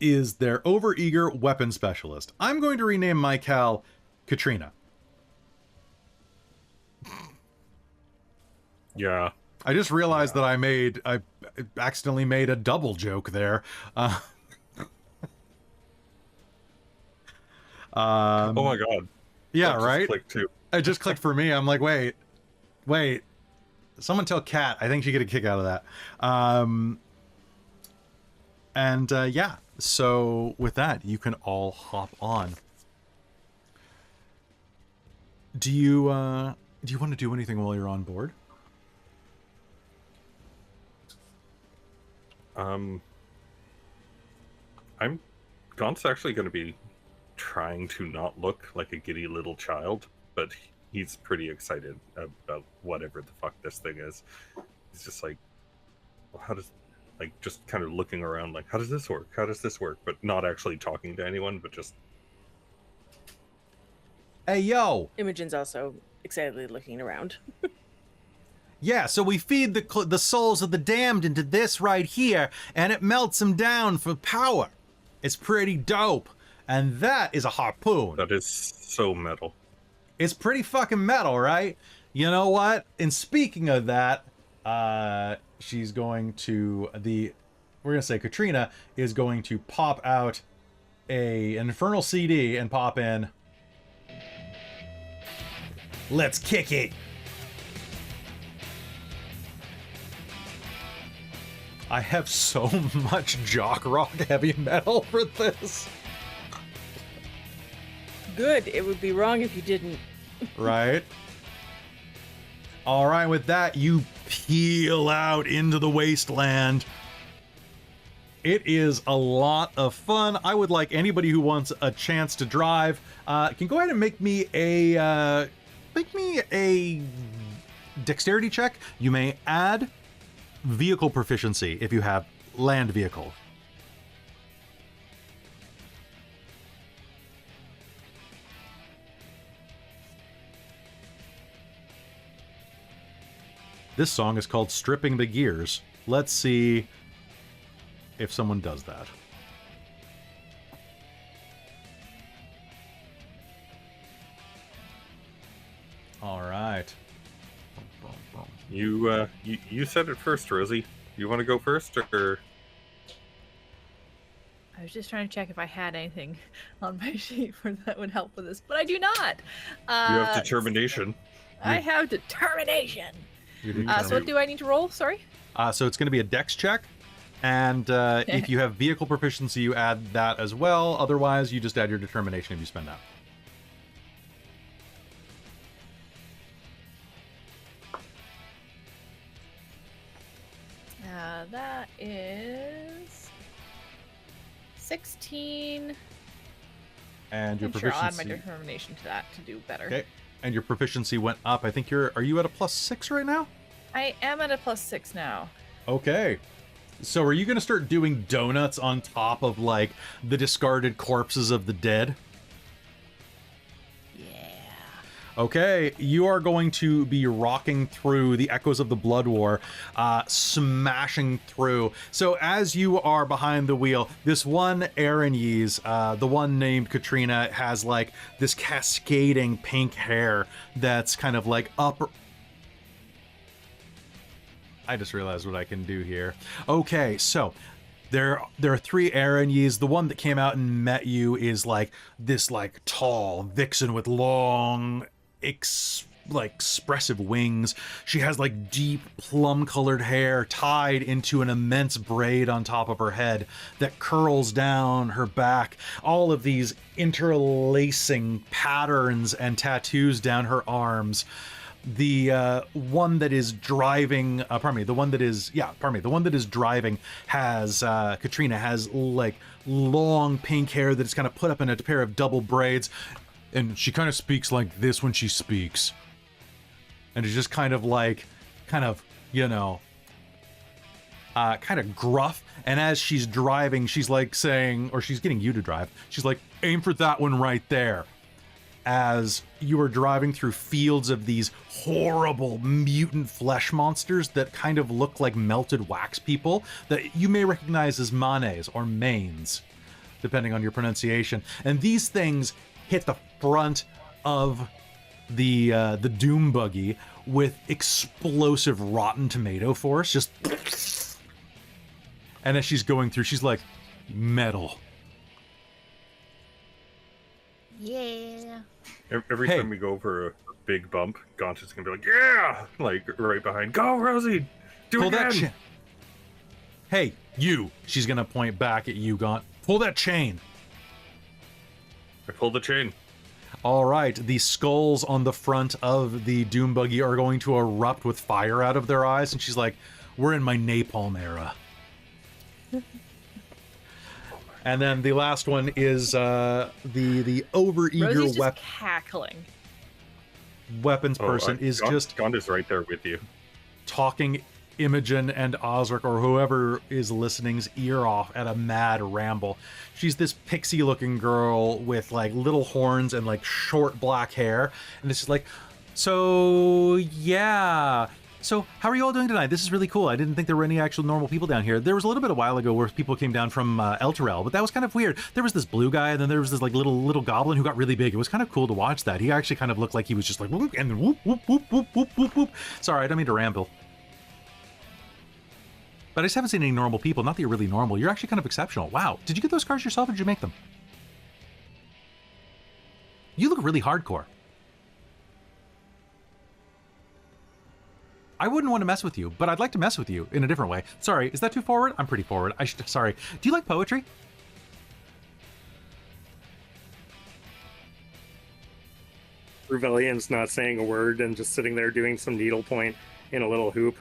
is their overeager weapon specialist. I'm going to rename Michael Katrina. Yeah. I just realized that I accidentally made a double joke there. Oh my god. Yeah, That just right? clicked too. It just clicked for me. I'm like, wait. Someone tell Kat. I think she get a kick out of that. Yeah. So with that, you can all hop on. Do you want to do anything while you're on board? Gaunt's actually going to be trying to not look like a giddy little child, but he's pretty excited about whatever the fuck this thing is. He's just like, well, just kind of looking around like, how does this work? How does this work? But not actually talking to anyone, but just... Hey, yo! Imogen's also excitedly looking around. Yeah, so we feed the souls of the damned into this right here, and it melts them down for power. It's pretty dope. And that is a harpoon. That is so metal. It's pretty fucking metal, right? You know what? And speaking of that, she's going to we're gonna say Katrina is going to pop out an infernal CD and pop in, "Let's kick it." I have so much jock rock heavy metal for this. Good. It would be wrong if you didn't. Right? All right, with that, you peel out into the wasteland. It is a lot of fun. I would like anybody who wants a chance to drive can go ahead and make me a dexterity check. You may add vehicle proficiency if you have land vehicle. This song is called Stripping the Gears. Let's see if someone does that. All right. You said it first, Rosie. You want to go first, or? I was just trying to check if I had anything on my sheet that would help with this, but I do not. You have determination. I have determination. You do So what do I need to roll? Sorry. So it's going to be a dex check, and if you have vehicle proficiency, you add that as well. Otherwise, you just add your determination if you spend that. That is 16. And your I'm sure proficiency. I'll add my determination to that to do better. Okay. And your proficiency went up. I think are you at a +6 right now? I am at a +6 now. Okay. So are you going to start doing donuts on top of, like, the discarded corpses of the dead? Yeah. Okay, you are going to be rocking through the echoes of the Blood War, smashing through. So as you are behind the wheel, this one Aaron-Yees, the one named Katrina, has, like, this cascading pink hair that's kind of, like, up... I just realized what I can do here. Okay, so there are 3 Aaron-Yees. The one that came out and met you is like this like tall vixen with long expressive wings. She has like deep plum-colored hair tied into an immense braid on top of her head that curls down her back. All of these interlacing patterns and tattoos down her arms. The one that is driving, the one that is driving has, Katrina has like long pink hair that is kind of put up in a pair of double braids. And she kind of speaks like this when she speaks. And it's just kind of you know, kind of gruff. And as she's driving, she's like saying, or she's getting you to drive, she's like, aim for that one right there. As you are driving through fields of these horrible mutant flesh monsters that kind of look like melted wax people that you may recognize as manes or manes, depending on your pronunciation. And these things hit the front of the Doom buggy with explosive rotten tomato force, just... And as she's going through, she's like, metal. Yeah. Every time we go over a big bump, Gaunt is gonna be like, yeah! Like, right behind. Go, Rosie! Do it again! Hey, you! She's gonna point back at you, Gaunt. Pull that chain! I pull the chain. Alright, the skulls on the front of the Doom buggy are going to erupt with fire out of their eyes, and she's like, we're in my napalm era. And then the last one is the overeager cackling. Weapons person is just Gaunt is right there with you, talking Imogen and Osric or whoever is listening's ear off at a mad ramble. She's this pixie-looking girl with like little horns and like short black hair, and it's just like, so yeah. So, how are you all doing tonight? This is really cool. I didn't think there were any actual normal people down here. There was a little bit a while ago where people came down from Elturel, but that was kind of weird. There was this blue guy, and then there was this like little goblin who got really big. It was kind of cool to watch that. He actually kind of looked like he was just like whoop, and then whoop, whoop, whoop, whoop, whoop, whoop, whoop. Sorry, I don't mean to ramble. But I just haven't seen any normal people. Not that you're really normal. You're actually kind of exceptional. Wow. Did you get those cars yourself, or did you make them? You look really hardcore. I wouldn't want to mess with you, but I'd like to mess with you in a different way. Sorry, is that too forward? I'm pretty forward. Sorry. Do you like poetry? Ruevalion's not saying a word and just sitting there doing some needlepoint in a little hoop,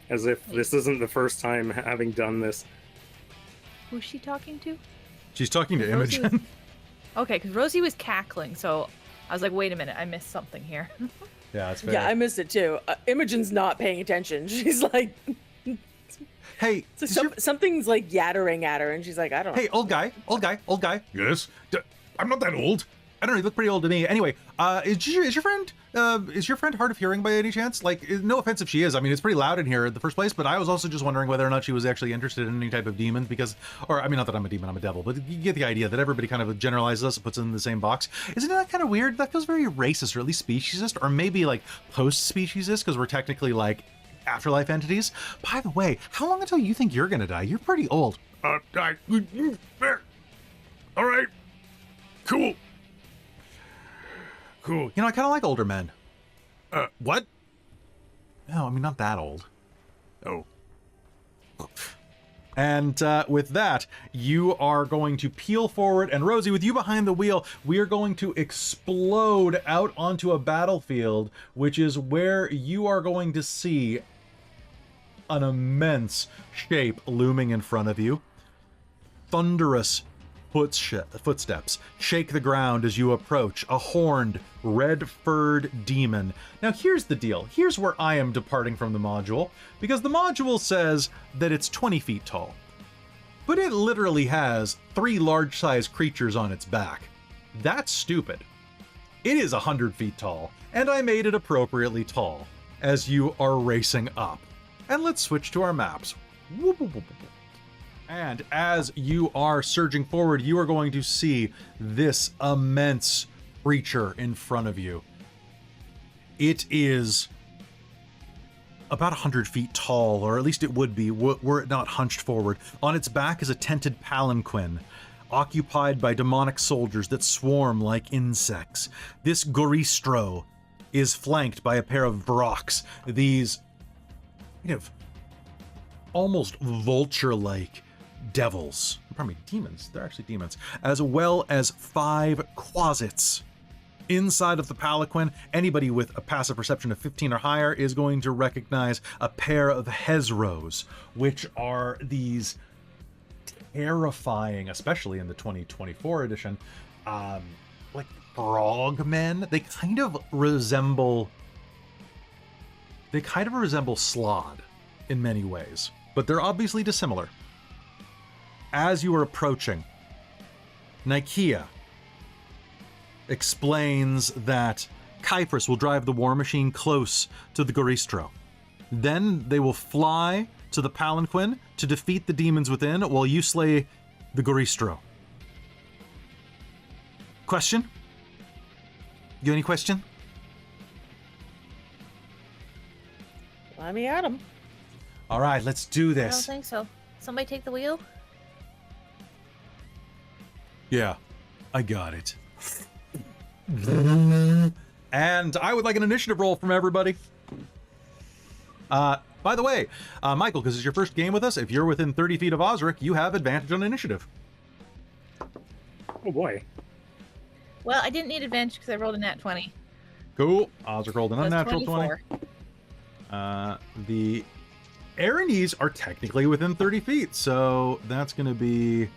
as if this isn't the first time having done this. Who's she talking to? She's talking to Rosie Imogen. Okay, because Rosie was cackling, so I was like, wait a minute, I missed something here. Yeah, that's fair. Yeah, I missed it too. Imogen's not paying attention. She's like, Hey, something's like yattering at her, and she's like, I don't know. hey, old guy. Yes? I'm not that old. I don't know, you look pretty old to me. Anyway, is your friend hard of hearing by any chance? Like, no offense if she is. I mean, it's pretty loud in here in the first place, but I was also just wondering whether or not she was actually interested in any type of demons because, or I mean, not that I'm a demon, I'm a devil, but you get the idea that everybody kind of generalizes us and puts us in the same box. Isn't that kind of weird? That feels very racist, or at least speciesist, or maybe like post-speciesist, because we're technically like afterlife entities. By the way, how long until you think you're gonna die? You're pretty old. All right. Cool. You know, I kind of like older men. What? No, I mean, not that old. Oh. And with that, you are going to peel forward, and Rosie, with you behind the wheel, we are going to explode out onto a battlefield, which is where you are going to see an immense shape looming in front of you. Thunderous footsteps shake the ground as you approach a horned, red-furred demon. Now here's the deal. Here's where I am departing from the module, because the module says that it's 20 feet tall. But it literally has 3 large-sized creatures on its back. That's stupid. It is 100 feet tall, and I made it appropriately tall as you are racing up. And let's switch to our maps. Whoop, whoop, whoop, whoop. And as you are surging forward, you are going to see this immense creature in front of you. It is about 100 feet tall, or at least it would be were it not hunched forward. On its back is a tented palanquin, occupied by demonic soldiers that swarm like insects. This Goristro is flanked by a pair of Vroks, these kind of almost vulture-like devils, pardon me, demons, they're actually demons, as well as 5 quasits. Inside of the palanquin, anybody with a passive perception of 15 or higher is going to recognize a pair of Hezros, which are these terrifying, especially in the 2024 edition, like frog men. They kind of resemble Slod in many ways, but they're obviously dissimilar. As you are approaching, Nikia explains that Kyphris will drive the war machine close to the Goristro. Then they will fly to the palanquin to defeat the demons within while you slay the Goristro. Question? You any question? Let me at him. All right, let's do I don't this. think so. Somebody take the wheel? Yeah, I got it. And I would like an initiative roll from everybody. By the way, Michael, because it's your first game with us, if you're within 30 feet of Osric, you have advantage on initiative. Oh boy. Well, I didn't need advantage because I rolled a nat 20. Cool. Osric rolled an That's unnatural 20. 24. The Aranese are technically within 30 feet, so that's going to be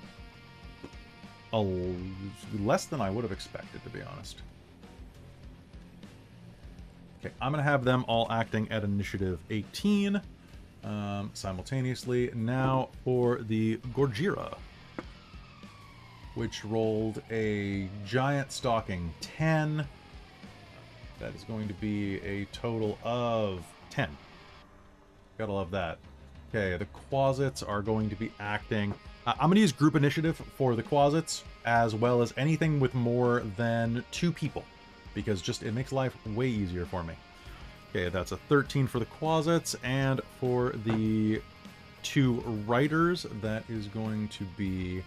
less than I would have expected, to be honest. Okay, I'm going to have them all acting at initiative 18 simultaneously. Now for the Gorgira, which rolled a giant stalking 10. That is going to be a total of 10. Gotta love that. Okay, the Quasits are going to be acting. I'm going to use group initiative for the Quasits, as well as anything with more than 2 people, because just it makes life way easier for me. Okay, that's a 13 for the Quasits, and for the 2 Riders, that is going to be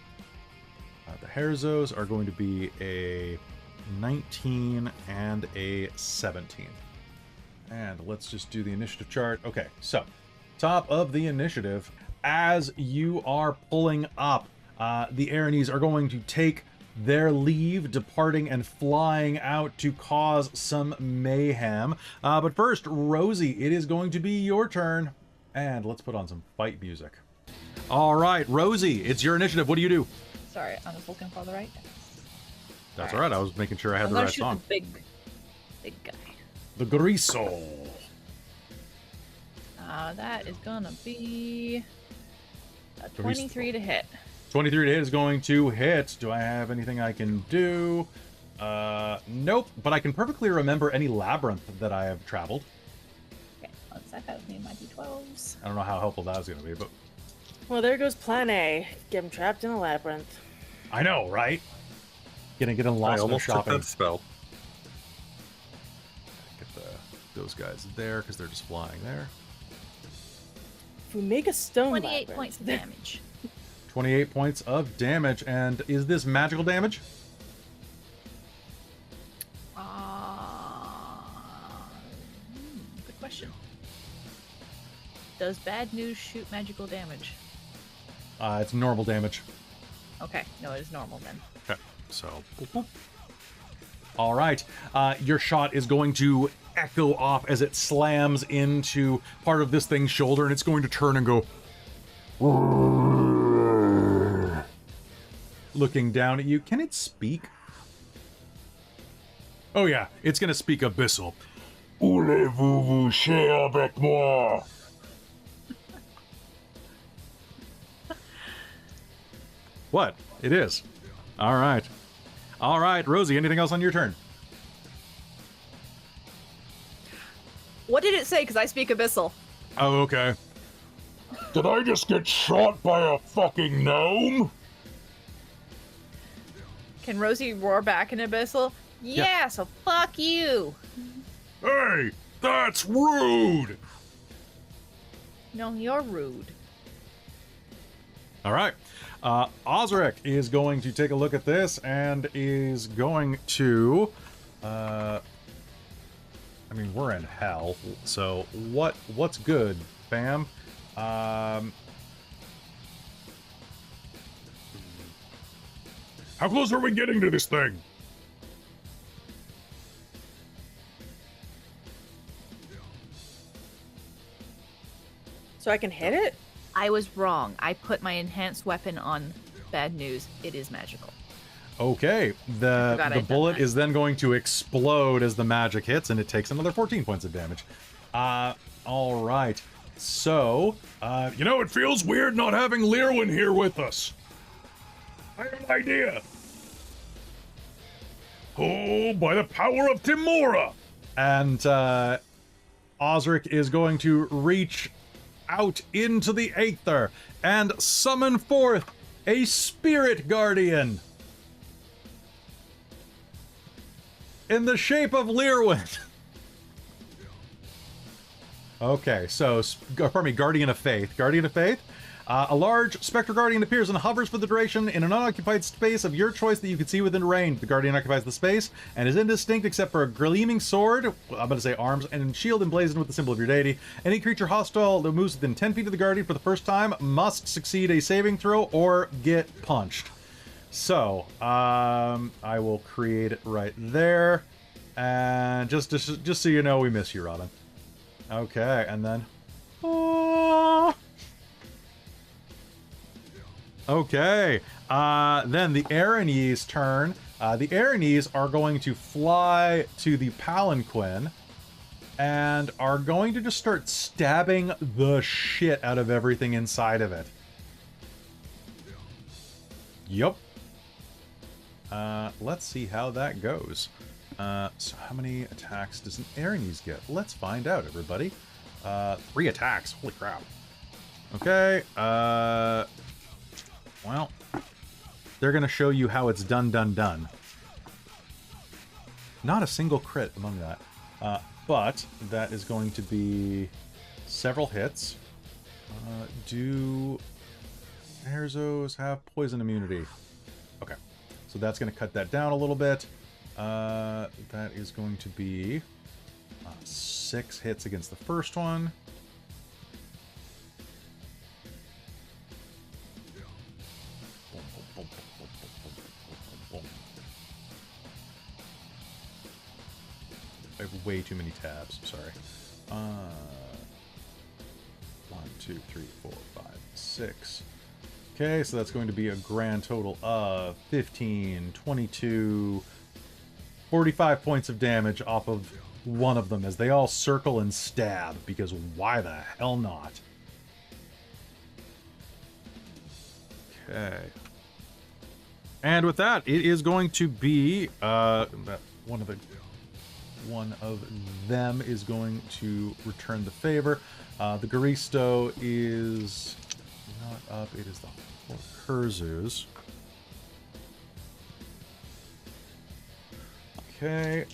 the Herzos are going to be a 19 and a 17. And let's just do the initiative chart. Okay, so top of the initiative, as you are pulling up, the Aranese are going to take their leave, departing and flying out to cause some mayhem. But first, Rosie, it is going to be your turn. And let's put on some fight music. All right, Rosie, it's your initiative. What do you do? Sorry, I was looking for the right. That's all right. I was making sure I had I'm the gonna right shoot song. the big guy. The Griso. That is gonna be a 23 to hit. 23 to hit is going to hit. Do I have anything I can do? Nope. But I can perfectly remember any labyrinth that I have traveled. Okay, one sec. I need my d12s. I don't know how helpful that was going to be, but Well, there goes Plan A. Get him trapped in a labyrinth. I know, right? Getting I lost in almost took shopping. that spell. Get those guys there because they're just flying there. If we make a stone 28 labyrinth, points of damage. 28 points of damage. And is this magical damage? Good question. Does bad news shoot magical damage? It's normal damage. Okay, no, it is normal then. Okay, so. All right. Your shot is going to echo off as it slams into part of this thing's shoulder, and it's going to turn and go. Looking down at you. Can it speak? Oh, yeah. It's going to speak Abyssal. Voulez-vous coucher avec moi? What? It is. All right. All right, Rosie, anything else on your turn? What did it say? Because I speak Abyssal. Oh, okay. Did I just get shot by a fucking gnome? Can Rosie roar back in Abyssal? Yeah, so fuck you. Hey, that's rude! No, you're rude. All right. Osric is going to take a look at this and is going to... I mean, we're in hell, so what's good, fam? How close are we getting to this thing? so I can hit it? I was wrong. I put my enhanced weapon on bad news. It is magical. Okay, forgot the I'd done bullet that. is then going to explode as the magic hits, and it takes another 14 points of damage. All right. So, You know, it feels weird not having Lir'wen here with us. I have an idea. Oh, by the power of Timora! and Osric is going to reach out into the aether and summon forth a spirit guardian in the shape of Lir'wen. Okay, so, pardon me, Guardian of Faith. Guardian of Faith. A large Spectre Guardian appears and hovers for the duration in an unoccupied space of your choice that you can see within range. The Guardian occupies the space and is indistinct except for a gleaming sword, I'm about to say arms, and shield emblazoned with the symbol of your deity. Any creature hostile that moves within 10 feet of the Guardian for the first time must succeed a saving throw or get punched. So, I will create it right there. And just so you know, we miss you, Robin. Okay, and then... Okay, then the Aranee's turn. The Aranees are going to fly to the Palanquin and are going to just start stabbing the shit out of everything inside of it. Yup. Let's see how that goes. So how many attacks does an Aranees get? Let's find out, everybody. 3 attacks. Holy crap. Okay, well, they're going to show you how it's done. Not a single crit among that. But that is going to be several hits. Do Erzos have poison immunity? Okay, so that's going to cut that down a little bit. That is going to be 6 hits against the first one. I have way too many tabs. Sorry. 1, 2, 3, 4, 5, 6. Okay, so that's going to be a grand total of 15, 22, 45 points of damage off of one of them as they all circle and stab, because why the hell not? Okay. And with that, it is going to be one of them is going to return the favor. The Garisto is not up. It is the Herzus. Okay.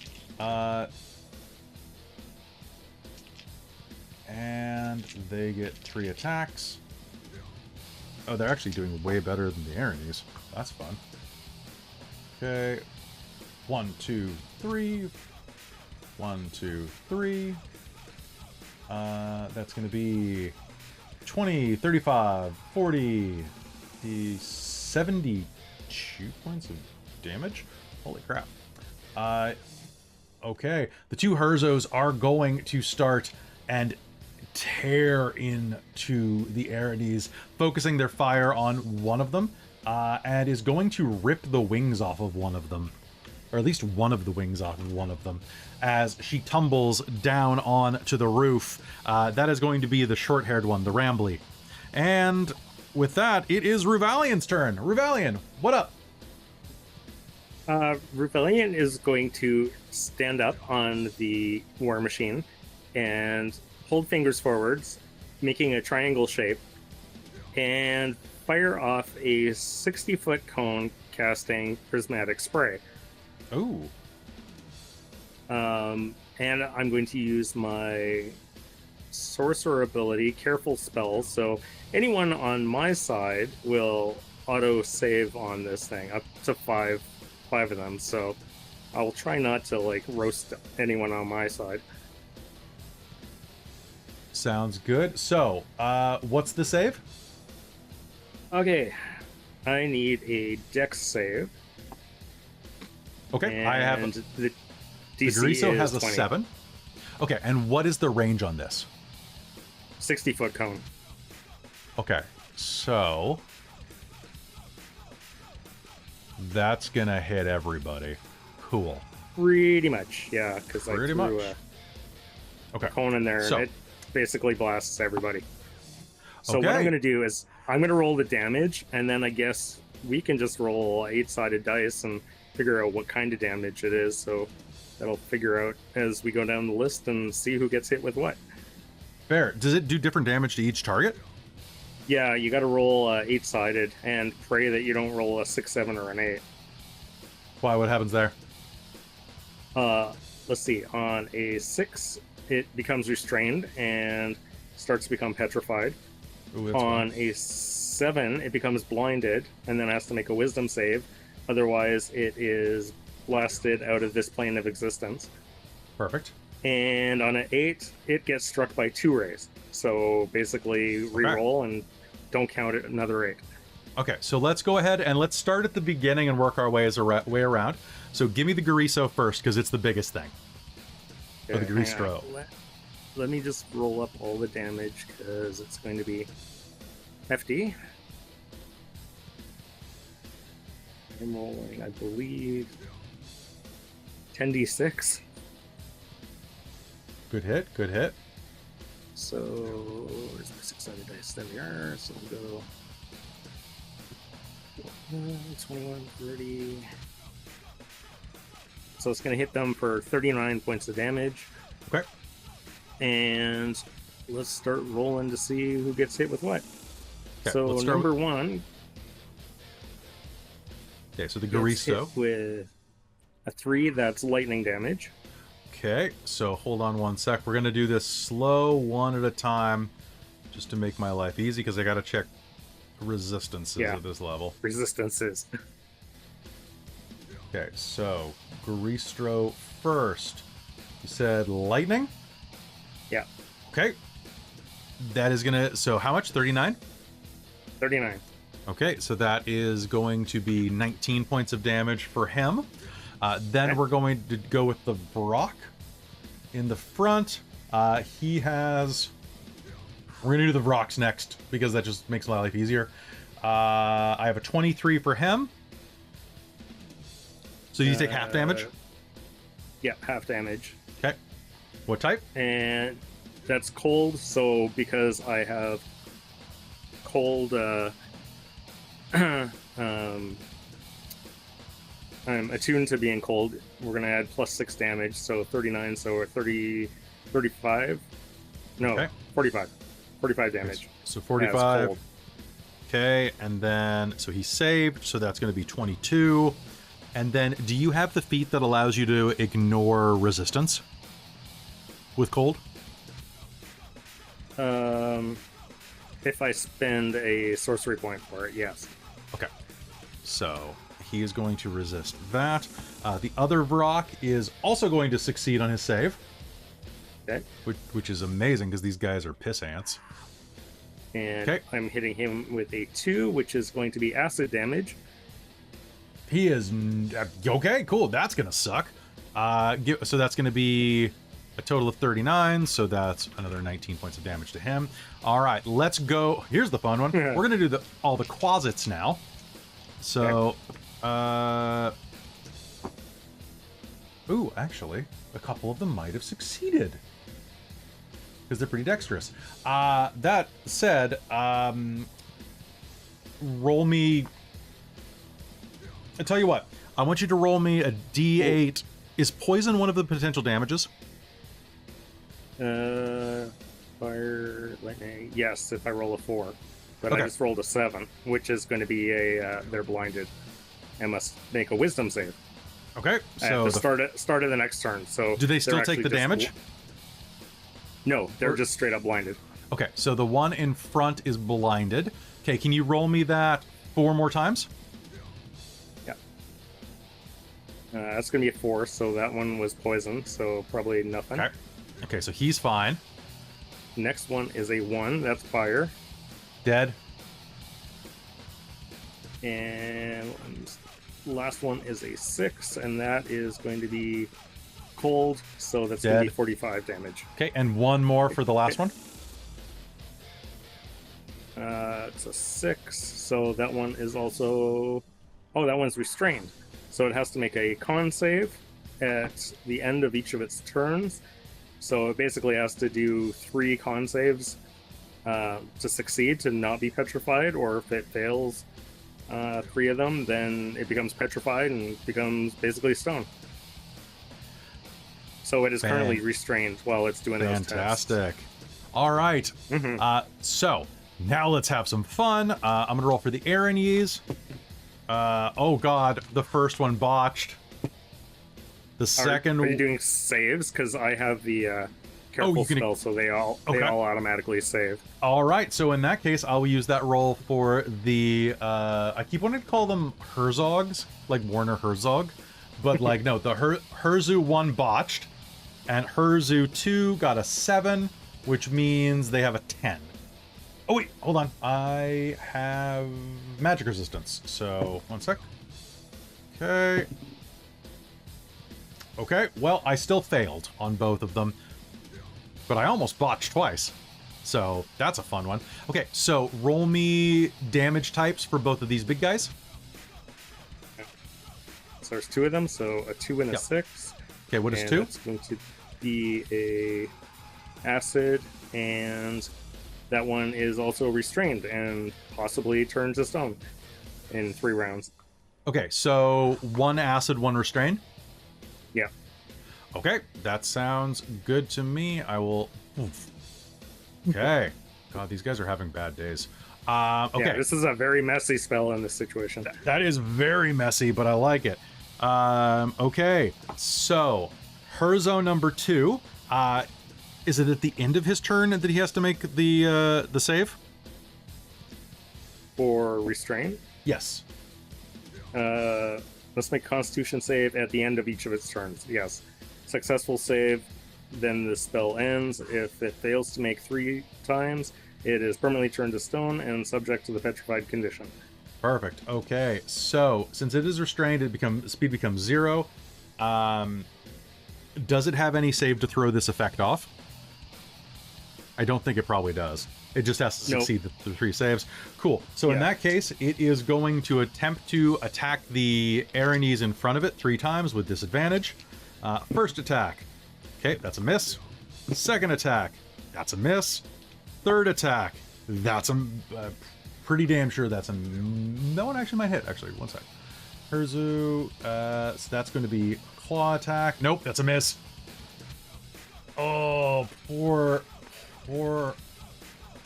And they get 3 attacks. Oh, they're actually doing way better than the Erinys. That's fun. Okay. 1, 2, 3. 1, 2, 3. That's going to be 20, 35, 40, 72 points of damage. Holy crap. Okay. The 2 Herzos are going to start and tear into the Erinys, focusing their fire on one of them, and is going to rip the wings off of one of them. Or at least one of the wings off of one of them, as she tumbles down onto the roof. That is going to be the short-haired one, the Rambly. And with that, it is Ruevalion's turn. Ruevalion, what up? Ruevalion is going to stand up on the war machine and hold fingers forwards, making a triangle shape, and fire off a 60-foot cone casting prismatic spray. Ooh. And I'm going to use my sorcerer ability, Careful Spells. So anyone on my side will auto save on this thing, up to five of them. So I'll try not to like roast anyone on my side. Sounds good. So, what's the save? Okay, I need a Dex save. Okay, I have and the the DC Gariso is has a 20. 7. Okay, and what is the range on this? 60-foot cone. Okay, so that's gonna hit everybody. Cool. Pretty much, yeah, because I Pretty threw much. a Okay. cone in there So- and it basically blasts everybody. So what Okay. I'm going to do is I'm going to roll the damage, and then I guess we can just roll 8-sided dice and figure out what kind of damage it is. So that'll figure out as we go down the list and see who gets hit with what. Fair. Does it do different damage to each target? Yeah, you got to roll 8-sided and pray that you don't roll a 6, 7, or an 8. Why? What happens there? Let's see. On a 6, it becomes restrained and starts to become petrified. Ooh, that's On fun. a 7, it becomes blinded and then has to make a wisdom save. Otherwise, it is blasted out of this plane of existence. Perfect. And on an 8, it gets struck by 2 rays. So basically, re-roll and don't count it another 8. Okay, so let's go ahead and let's start at the beginning and work our way way around. So give me the Gariso first, because it's the biggest thing. Or the Okay, hang Garistro. on. Let me just roll up all the damage because it's going to be hefty. I'm rolling, I believe, 10d6. Good hit, good hit. So, where's my 6-sided dice? There we are. So we'll go 21, 30. So it's going to hit them for 39 points of damage. Okay. And let's start rolling to see who gets hit with what. Okay, So let's start number 1 Okay, so the gets hit Gariso. with a 3. That's lightning damage. Okay, so hold on one sec. We're gonna do this slow, one at a time, just to make my life easy, because I gotta check resistances Yeah. at this level. Resistances. Okay, so Garistro first. You said lightning? Yeah. Okay. That is gonna, so how much? 39? 39. Okay, so that is going to be 19 points of damage for him. Then Okay. we're going to go with the Brock in the front. He has We're gonna do the rocks next because that just makes my life easier. I have a 23 for him. So you take half damage? Yeah, half damage. Okay. What type? And that's cold, so because I have cold, I'm attuned to being cold, we're going to add plus 6 damage, so 39, so we're 35? No, Okay. 45. 45 damage. So as 45. cold. Okay, and then, so he saved, so that's going to be 22. And then, do you have the feat that allows you to ignore resistance with cold? If I spend a sorcery point for it, yes. Okay, so he is going to resist that. The other Vrock is also going to succeed on his save. Okay. Which is amazing, because these guys are piss ants. And Okay. I'm hitting him with a 2, which is going to be acid damage. He is... okay, cool, that's going to suck. So that's going to be a total of 39, so that's another 19 points of damage to him. All right, let's go. Here's the fun one. We're going to do all the closets now. So, ooh, actually, a couple of them might have succeeded. Because they're pretty dexterous. That said, roll me... I tell you what, I want you to roll me a d8. Is poison one of the potential damages? Fire, lightning. Yes, if I roll a 4. But Okay. I just rolled a 7, which is going to be a, they're blinded. And must make a wisdom save. Okay, At so the start of the next turn. So do they they're still take actually the just damage? No, they're Or- just straight up blinded. Okay, so the one in front is blinded. Okay, can you roll me that 4 more times? Yeah. That's going to be a 4, so that one was poisoned, so probably nothing. Okay. Okay, so he's fine. Next one is a 1, that's fire. Dead. And last one is a 6, and that is going to be cold, so that's going to be Dead. 45 damage. Okay, and one more for the last one. It's a 6, so that one is also... Oh, that one's restrained. So it has to make a con save at the end of each of its turns. So it basically has to do 3 con saves to succeed, to not be petrified, or if it fails 3 of them, then it becomes petrified and becomes basically stone. So it is currently restrained while it's doing those tests. Fantastic. All right. Mhm. So now let's have some fun. I'm going to roll for the Aaronese. Oh, God. The first one botched. The second... Are you doing saves? Because I have the careful you can- spell, so they all automatically save. All right. So in that case, I'll use that roll for the... I keep wanting to call them Herzogs, like Warner Herzog. But, like, no, the Herzu 1 botched. And Herzu 2 got a 7, which means they have a 10. Oh, wait, hold on. I have magic resistance. So, one sec. Okay. Okay, well, I still failed on both of them. But I almost botched twice. So, that's a fun one. Okay, so roll me damage types for both of these big guys. So there's 2 of them, so a 2 and a Yep. 6. Okay, what is And 2? It's going to be a acid, and that one is also restrained and possibly turned to stone in 3 rounds. Okay, so 1 acid, 1 restrain. Yeah. Okay, that sounds good to me. I will... Oof. Okay. God, these guys are having bad days. Okay. Yeah, this is a very messy spell in this situation. That is very messy, but I like it. Okay, so Herzo number 2. Is it at the end of his turn that he has to make the save? For restraint, Yes. let's make Constitution save at the end of each of its turns. Yes. Successful save, then the spell ends. If it fails to make 3 times, it is permanently turned to stone and subject to the petrified condition. Perfect. Okay, so since it is restrained, speed becomes 0. Does it have any save to throw this effect off? I don't think it probably does. It just has to Nope. succeed the 3 saves. Cool. So in Yeah. that case, it is going to attempt to attack the Aranese in front of it 3 times with disadvantage. First attack. Okay, that's a miss. Second attack. That's a miss. Third attack. That's a... pretty damn sure that's a... That one actually might hit, actually. One sec. Herzu. So that's going to be claw attack. Nope, that's a miss. Oh, poor...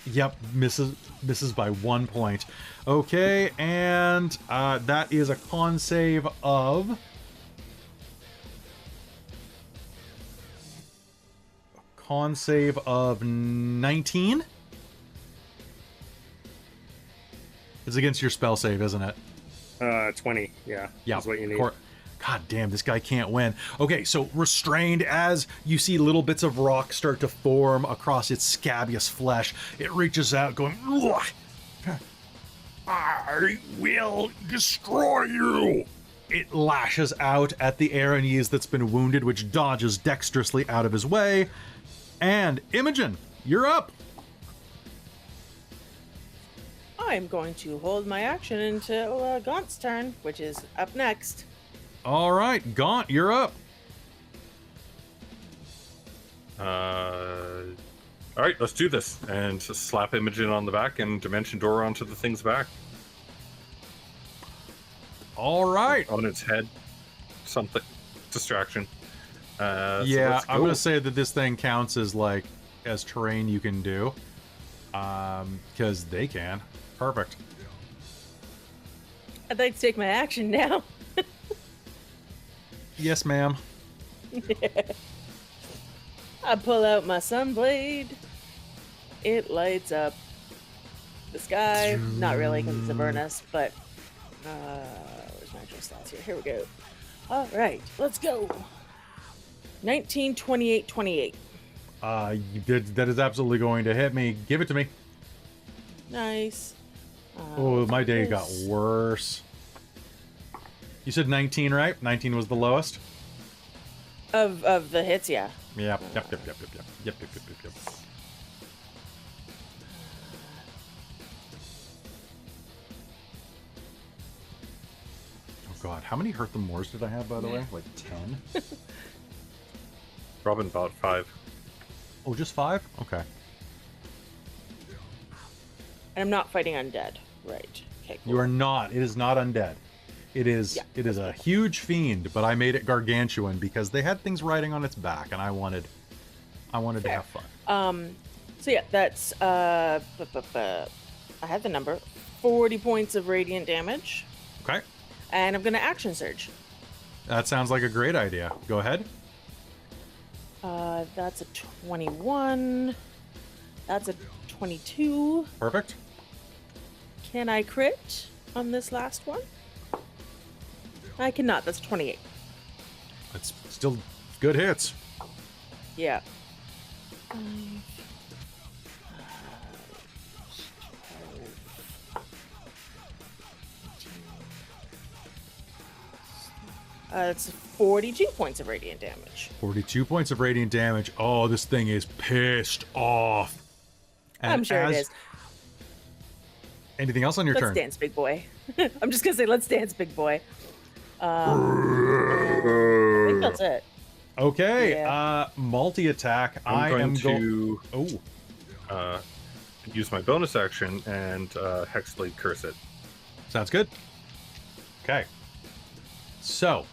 Yep, misses by 1 point. Okay, and that is a con save of... Con save of 19. It's against your spell save, isn't it? 20. Yeah. Yeah. That's what you need. God damn, this guy can't win. Okay, so restrained as you see little bits of rock start to form across its scabious flesh, it reaches out going, "Ugh, I will destroy you. it lashes out at the Aranese that's been wounded, which dodges dexterously out of his way. And Imogen, you're up. I'm going to hold my action until Gaunt's turn, which is up next. All right, Gaunt, you're up. All right, let's do this. And just slap Imogen on the back and Dimension Door onto the thing's back. All right. On its head. Something. Distraction. So Yeah, let's I'm go. gonna say that this thing counts as like as terrain you can do, because they can. Perfect. I'd like to take my action now. Yes, ma'am. I pull out my sunblade. It lights up the sky. Not really, because it's Avernus, but where's my actual stats here? Here we go. All right, let's go. 19, 28, 28. That is absolutely going to hit me. Give it to me. Nice. Oh, my day got this. worse. You said 19, right? 19 was the lowest. Of the hits, yeah. Yep. Yep. Oh God, how many Hurt the Moors did I have, by the way? Like 10? Robin bought 5. Oh, just 5? Okay. And I'm not fighting undead. Right. Okay, cool. You are not. It is not undead. It is. Yeah, It is a huge fiend, but I made it gargantuan because they had things riding on its back, and I wanted to have fun. So yeah, that's I had the number 40 points of radiant damage, Okay. and I'm gonna action surge. That sounds like a great idea. Go ahead. That's a 21. That's a 22. Perfect. Can I crit on this last one? I cannot. That's 28. That's still good hits. Yeah. It's 42 points of radiant damage. 42 points of radiant damage. Oh, this thing is pissed off. And I'm sure it is. Anything else on your Let's turn? dance, big boy. I'm just gonna say, let's dance, big boy. I think that's it. Okay. Yeah. Multi-attack. I'm going to Oh, use my bonus action and Hexblade Curse it. sounds good. Okay. So,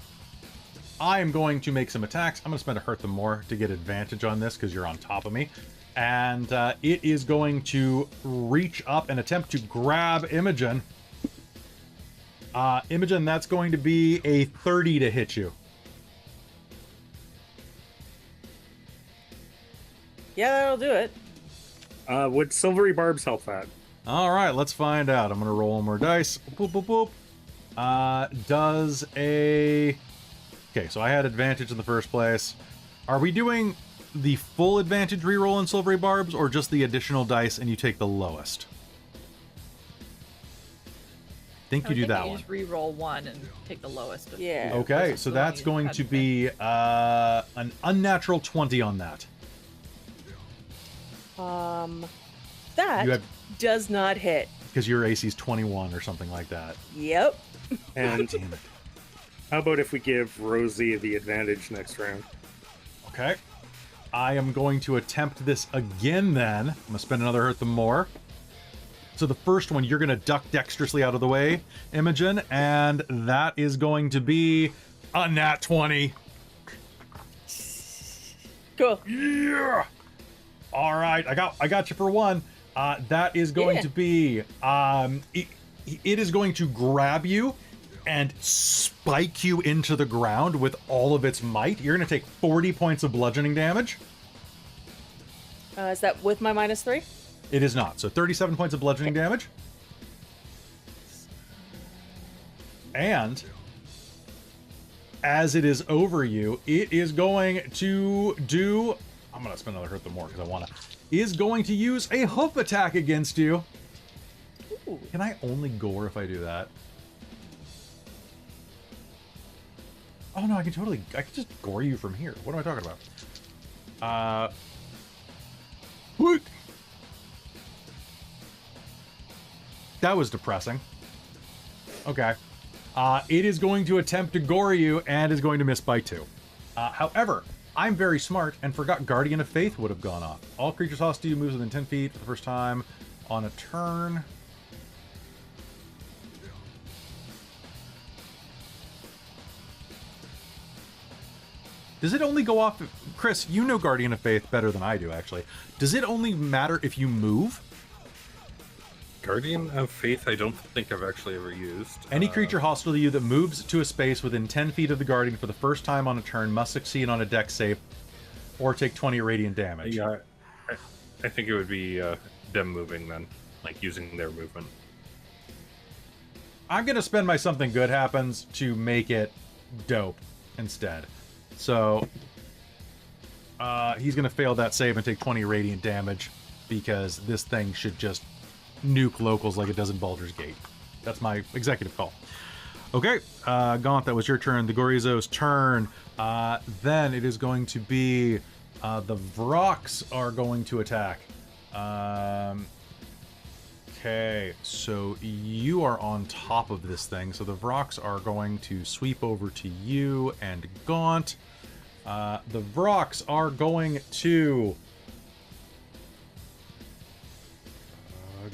I am going to make some attacks. I'm going to spend a Hurt them more to get advantage on this because you're on top of me. And it is going to reach up and attempt to grab Imogen. Imogen, that's going to be a 30 to hit you. Yeah, that'll do it. Would silvery barbs help that? All right, let's find out. I'm going to roll one more dice. Boop, boop, boop. Does a... Okay, so I had advantage in the first place. Are we doing the full advantage reroll in silvery barbs, or just the additional dice and you take the lowest? I think you do that one. Just re-roll one and take the lowest. Yeah. Okay, so that's going to be an unnatural 20 on that. That You have does not hit. because your AC is 21 or something like that. Yep. And Damn it. how about if we give Rosie the advantage next round? Okay. I am going to attempt this again then. I'm going to spend another hurt them more. So the first one, you're going to duck dexterously out of the way, Imogen, and that is going to be a nat 20. Cool. Yeah! All right, I got you for one. That is going to be, it is going to grab you and spike you into the ground with all of its might. You're going to take 40 points of bludgeoning damage. Is that with my -3? It is not. So 37 points of bludgeoning damage. And as it is over you, it is going to do... I'm going to spend another hurt them more because I want to... Is going to use a hoof attack against you. Ooh. Can I only gore if I do that? Oh no, I can just gore you from here. What am I talking about? What? That was depressing. Okay. It is going to attempt to gore you and is going to miss by 2. However, I'm very smart and forgot Guardian of Faith would have gone off. All creatures hostile to you moves within 10 feet for the first time on a turn. Does it only go off... Chris, you know Guardian of Faith better than I do, actually. Does it only matter if you move? Guardian of Faith, I don't think I've actually ever used. Any creature hostile to you that moves to a space within 10 feet of the Guardian for the first time on a turn must succeed on a dex save or take 20 radiant damage. Yeah, I think it would be them moving then, like using their movement. I'm going to spend my something good happens to make it dope instead. So, he's going to fail that save and take 20 radiant damage because this thing should just nuke locals like it does in Baldur's Gate. That's my executive call. Okay, Gaunt, that was your turn. The Gorizo's turn. Then it is going to be the Vrox are going to attack. Okay, so you are on top of this thing. So the Vrox are going to sweep over to you and Gaunt. The Vrox are going to...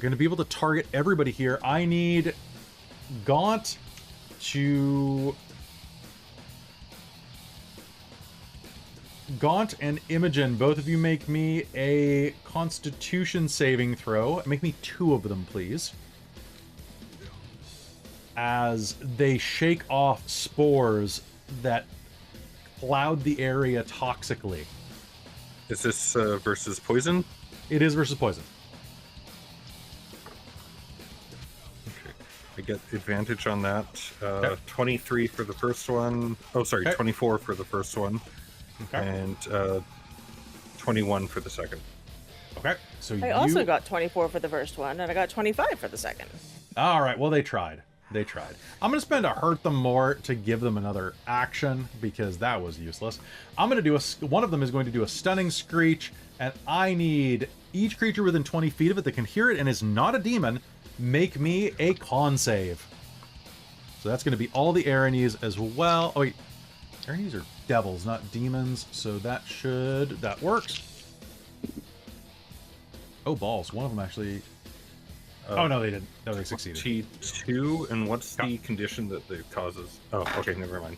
going to be able to target everybody here. I need Gaunt to... Gaunt and Imogen, both of you make me a Constitution saving throw. Make me 2 of them, please. As they shake off spores that cloud the area toxically. Is this versus poison? It is versus poison. I get advantage on that. Okay. 23 for the first one. Oh, sorry, Okay. 24 for the first one. Okay. And 21 for the second. Okay. So I also got 24 for the first one, and I got 25 for the second. All right. Well, they tried. They tried. I'm going to spend a hurt them more to give them another action because that was useless. I'm going to do one of them is going to do a stunning screech, and I need each creature within 20 feet of it that can hear it and is not a demon make me a con save. So that's going to be all the Aranes as well. Oh wait, Aranes are devils, not demons. So that works. Oh balls! One of them actually. Oh no, they didn't. No, they succeeded. T2, and what's the condition that it causes? Oh, okay, never mind.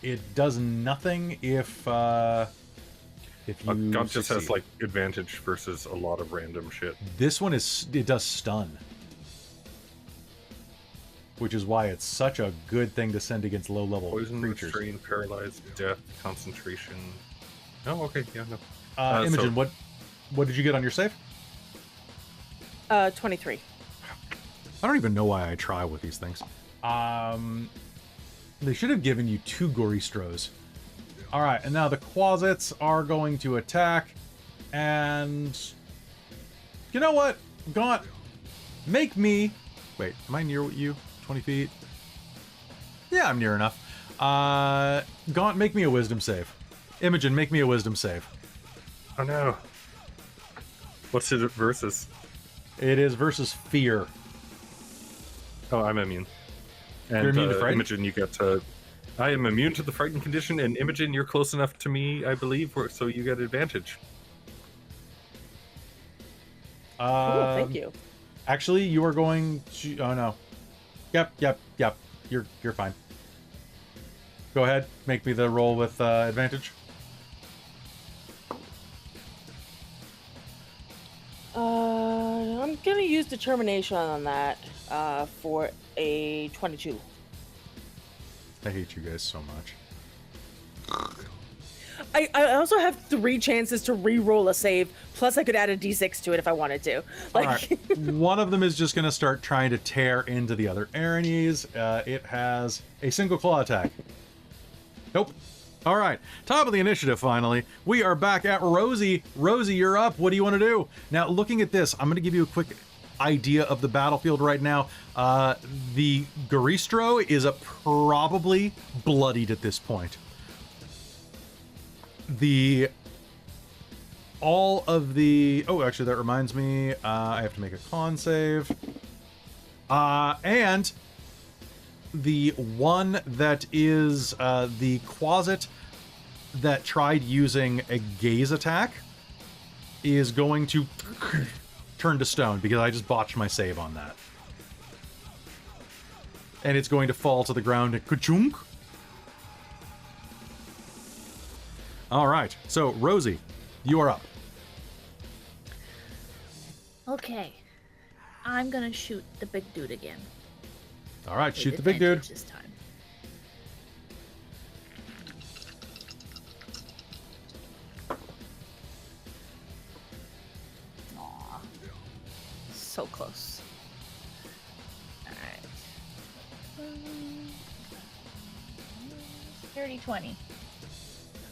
It does nothing if you Gaunt just has succeed. like advantage versus a lot of random shit. This one it does stun, which is why it's such a good thing to send against low-level Poison, creatures. restrain, paralyze, death, concentration. Oh, okay, yeah, no. Imogen, what did you get on your save? 23. I don't even know why I try with these things. They should have given you 2 Goristros. All right, and now the Quasits are going to attack, and you know what, Gaunt, make me. Wait, am I near you? 20 feet? Yeah, I'm near enough. Gaunt, make me a Wisdom save. Imogen, make me a Wisdom save. Oh no. What's it versus? It is versus fear. Oh, I'm immune. And You're immune to fright? Imogen, you get to... I am immune to the frightened condition, and Imogen, you're close enough to me, I believe, so you get advantage. Cool, thank you. Actually, you are going to... Oh, no. Yep. You're fine. Go ahead. Make me the roll with advantage. I'm gonna use determination on that for a 22. I hate you guys so much. I also have 3 chances to re-roll a save, plus I could add a d6 to it if I wanted to. Like, Alright, one of them is just going to start trying to tear into the other Aranes. It has a single claw attack. Nope. Alright, top of the initiative finally. We are back at Rosie. Rosie, you're up. What do you want to do? Now, looking at this, I'm going to give you a quick idea of the battlefield right now. The Garistro is probably bloodied at this point. All of the... Oh, actually, that reminds me. I have to make a con save. And the one that is the Quasit that tried using a gaze attack is going to turn to stone because I just botched my save on that. And it's going to fall to the ground and ka-chunk. All right, so Rosie, you are up. Okay. I'm gonna shoot the big dude again. All right, With shoot the big dude. advantage this time. Aw. So close. Alright. 30-20.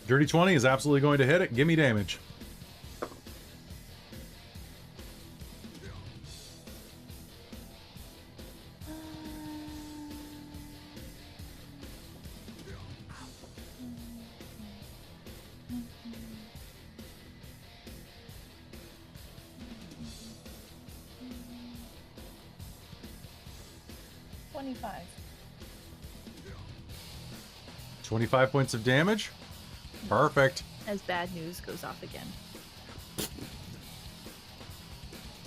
Dirty 20 is absolutely going to hit it. Give me damage. $25. 25 points of damage. Perfect. As bad news goes off again.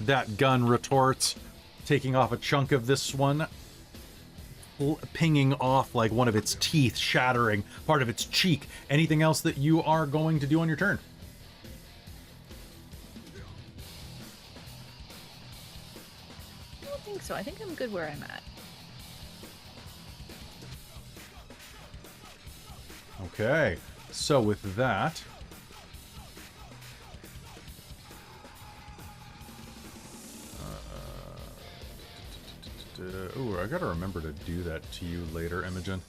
That gun retorts, taking off a chunk of this one, pinging off like one of its teeth, shattering part of its cheek. Anything else that you are going to do on your turn? I don't think so. I think I'm good where I'm at. Okay, so with that... Ooh, I gotta remember to do that to you later, Imogen.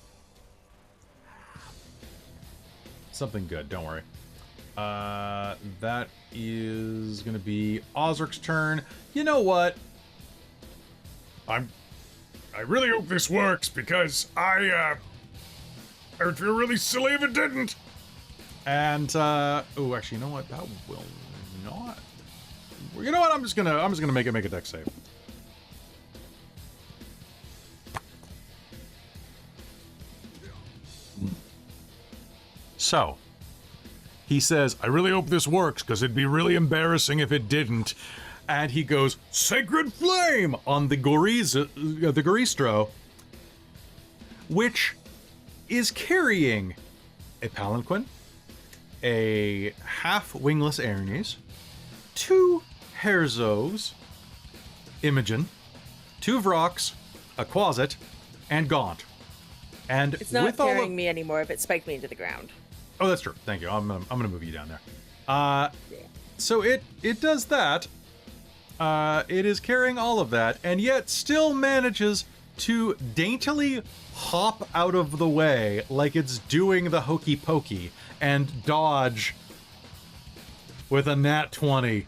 Something good, don't worry. That is gonna be Osric's turn. You know what? I really hope this works because I would feel really silly if it didn't. And oh, actually, you know what? That will not. You know what? I'm just gonna make a dex save. So, he says, I really hope this works because it'd be really embarrassing if it didn't. and he goes, Sacred Flame on the Garistro, which is carrying a palanquin, a half-wingless Aranes, 2 Herzos, Imogen, 2 Vrox, a Quasit, and Gaunt. And It's not with all carrying of... me anymore if it spiked me into the ground. Oh, that's true. Thank you. I'm gonna move you down there. So it does that. It is carrying all of that, and yet still manages to daintily hop out of the way like it's doing the hokey pokey and dodge with a nat 20.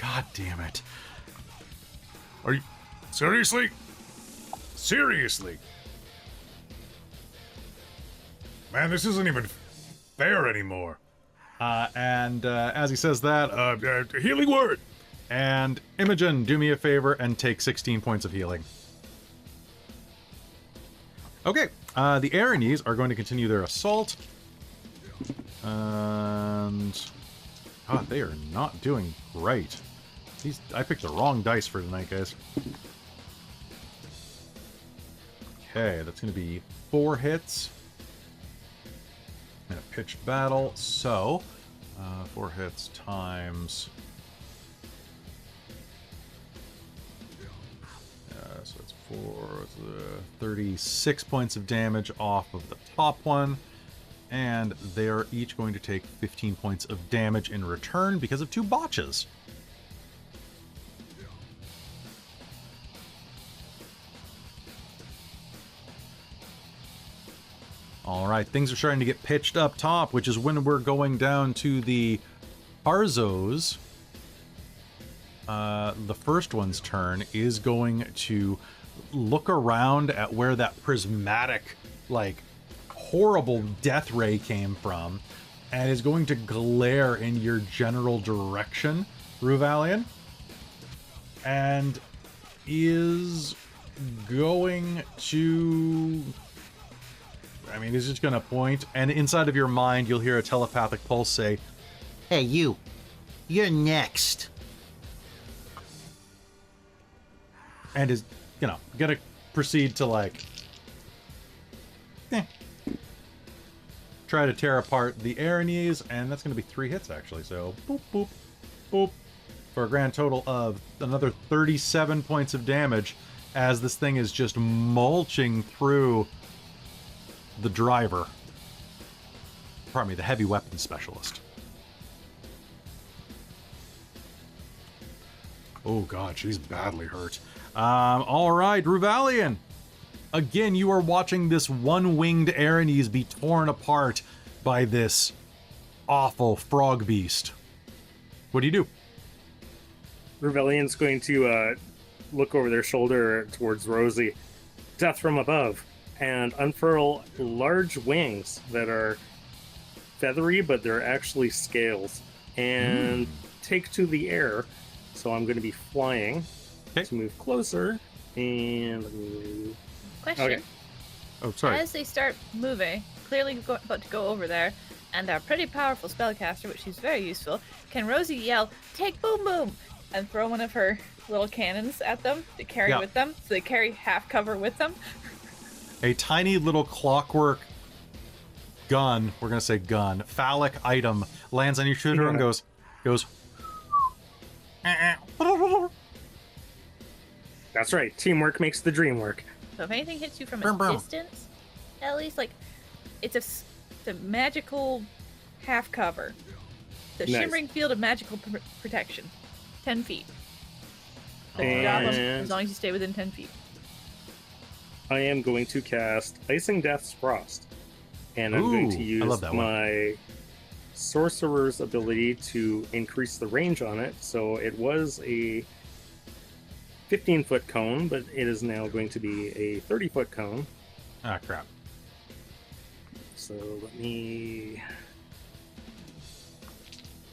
God damn it. Are you seriously? Seriously? Man, this isn't even fair anymore. And as he says that, Healing word. and Imogen, do me a favor and take 16 points of healing. Okay, the Aranes are going to continue their assault. And... God, they are not doing great. I picked the wrong dice for tonight, guys. Okay, that's going to be 4 hits. And a pitched battle, so... 4 hits times... so it's 36 points of damage off of the top one. And they are each going to take 15 points of damage in return because of 2 botches. Alright, things are starting to get pitched up top, which is when we're going down to the Arzos. The first one's turn is going to look around at where that prismatic, like, horrible death ray came from, and is going to glare in your general direction, Ruevalion, and is going to... I mean, he's just going to point, and inside of your mind, you'll hear a telepathic pulse say, Hey, you're next. and is, you know, going to proceed to, like, try to tear apart the Aranes, and that's going to be 3 hits, actually. So, boop, boop, boop, for a grand total of another 37 points of damage as this thing is just mulching through the driver. Pardon me, the heavy weapons specialist. Oh god, she's badly hurt. All right, Ruevalion. Again, you are watching this one-winged Aranes be torn apart by this awful frog beast. What do you do? Ruevalion's going to look over their shoulder towards Rosie, death from above, and unfurl large wings that are feathery, but they're actually scales, and take to the air. So I'm going to be flying to move closer, and... Question. Okay. Oh, sorry. As they start moving, clearly about to go over there, and our pretty powerful spellcaster, which is very useful, can Rosie yell, "Take boom boom!" and throw one of her little cannons at them to carry with them, so they carry half cover with them. A tiny little clockwork gun, we're going to say gun, phallic item, lands on your shooter and goes... That's right. Teamwork makes the dream work. So if anything hits you from a distance, at least, like, it's a magical half cover. The shimmering field of magical protection. 10 feet. So you drop them as long as you stay within 10 feet. I am going to cast Icing Death's Frost. And I'm going to use my Sorcerer's ability to increase the range on it. So it was a 15-foot cone, but it is now going to be a 30-foot cone. Ah, crap. So let me...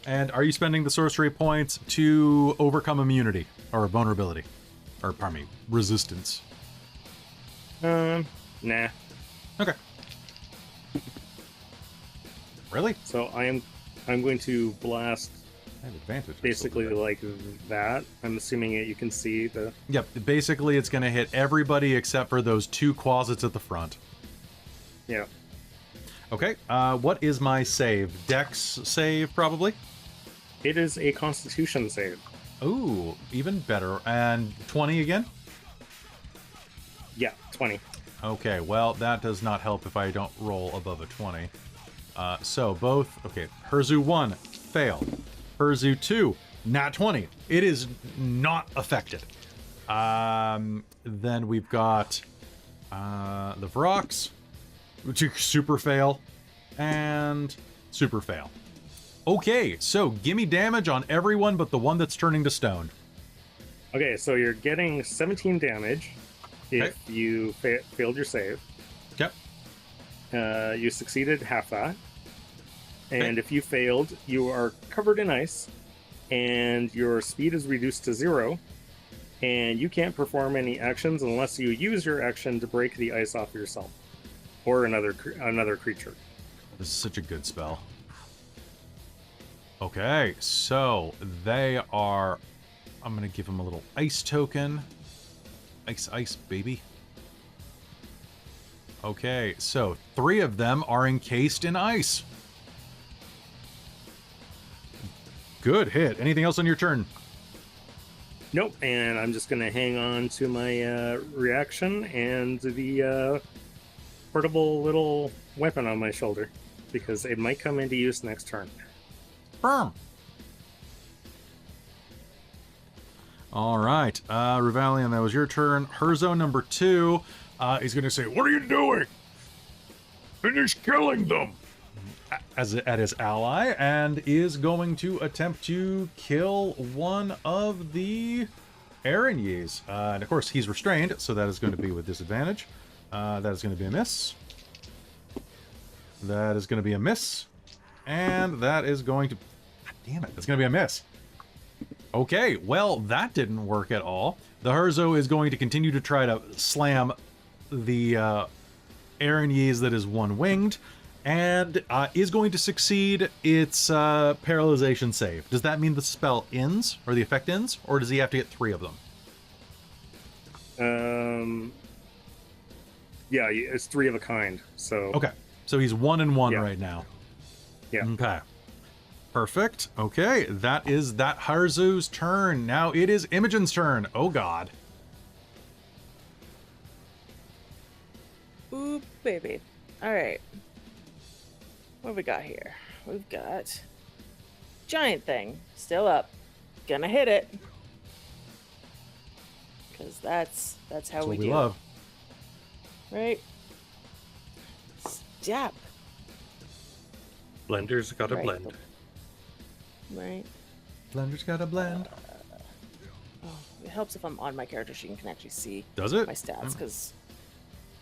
And are you spending the sorcery points to overcome immunity or vulnerability? Or, pardon me, resistance? Nah. Okay. Really? So I'm going to blast I have advantage. basically like that. I'm assuming you can see the... Yep, basically it's going to hit everybody except for those 2 closets at the front. Yeah. Okay, what is my save? Dex save, probably? It is a Constitution save. Ooh, even better. And 20 again? Yeah, 20. Okay, well, that does not help if I don't roll above a 20. So both... Okay, Herzu 1, fail. Herzu 2, nat 20. It is not affected. Then we've got the Vrox, which is super fail, and super fail. Okay, so gimme damage on everyone but the one that's turning to stone. Okay, so you're getting 17 damage if you failed your save. Yep. You succeeded half that. And if you failed, you are covered in ice, and your speed is reduced to 0, and you can't perform any actions unless you use your action to break the ice off yourself or another creature. This is such a good spell. Okay, so they are... I'm going to give them a little ice token. Ice, ice, baby. Okay, so 3 of them are encased in ice. Good hit. Anything else on your turn? Nope, and I'm just going to hang on to my reaction and the portable little weapon on my shoulder, because it might come into use next turn. Firm. All right, Ruevalion, that was your turn. Herzo number 2 is going to say, What are you doing? Finish killing them! at his ally, and is going to attempt to kill one of the Erinyes. And of course, he's restrained, so that is going to be with disadvantage. That is going to be a miss. That is going to be a miss. And that is going to... God damn it, that's going to be a miss. Okay, well, that didn't work at all. The Herzo is going to continue to try to slam the Erinyes that is one-winged, and is going to succeed its paralyzation save. Does that mean the spell ends, or the effect ends, or does he have to get 3 of them? Yeah, it's 3 of a kind, so... Okay, so he's 1 and 1 Yeah. right now. Yeah. Okay. Perfect. Okay, that is that Harzu's turn. Now it is Imogen's turn. Oh god. Ooh, baby. Alright. What have we got here? We've got giant thing. Still up. Gonna hit it. Because that's how That's we what do. we love. Right? Stab. Blender's got a Right. blend. Right. Blender's got a blend. Oh, it helps if I'm on my character so you can actually see Does it? my stats, because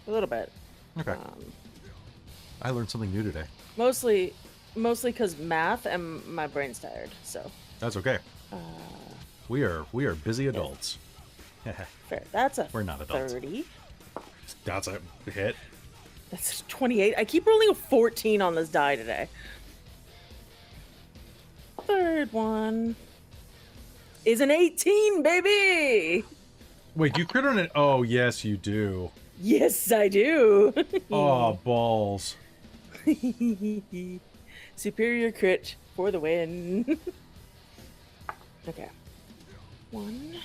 a little bit. Okay. I learned something new today. Mostly because math and my brain's tired. So That's okay. We are busy adults. fair. That's a We're not adults. 30. That's a hit. That's 28. I keep rolling a 14 on this die today. Third one is an 18, baby. Wait, do you crit on it? Oh, yes, you do. Yes, I do. Oh, balls. Superior crit for the win. Okay. 1.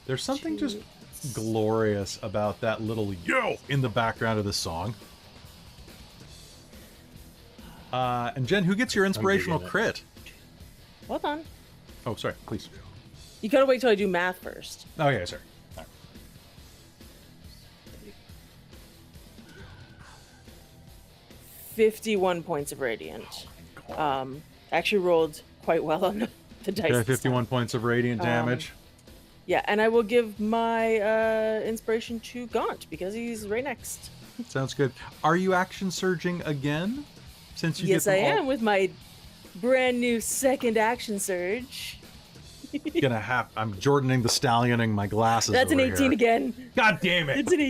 There's something 2. just glorious about that little yo in the background of this song. And Jen, who gets your inspirational digging it. crit? Hold on. Oh, sorry, please. You gotta wait till I do math first. Oh, yeah, sorry. All right. 51 points of radiant. Actually rolled quite well on the dice. Okay, this time. 51 points of radiant damage. Yeah, and I will give my inspiration to Gaunt because he's right next. Sounds good. Are you action surging again? Since you Yes, get I them all- am with my brand new second action surge. Gonna have. I'm Jordaning the Stallioning my glasses. That's an over 18 here. again. God damn it! It's an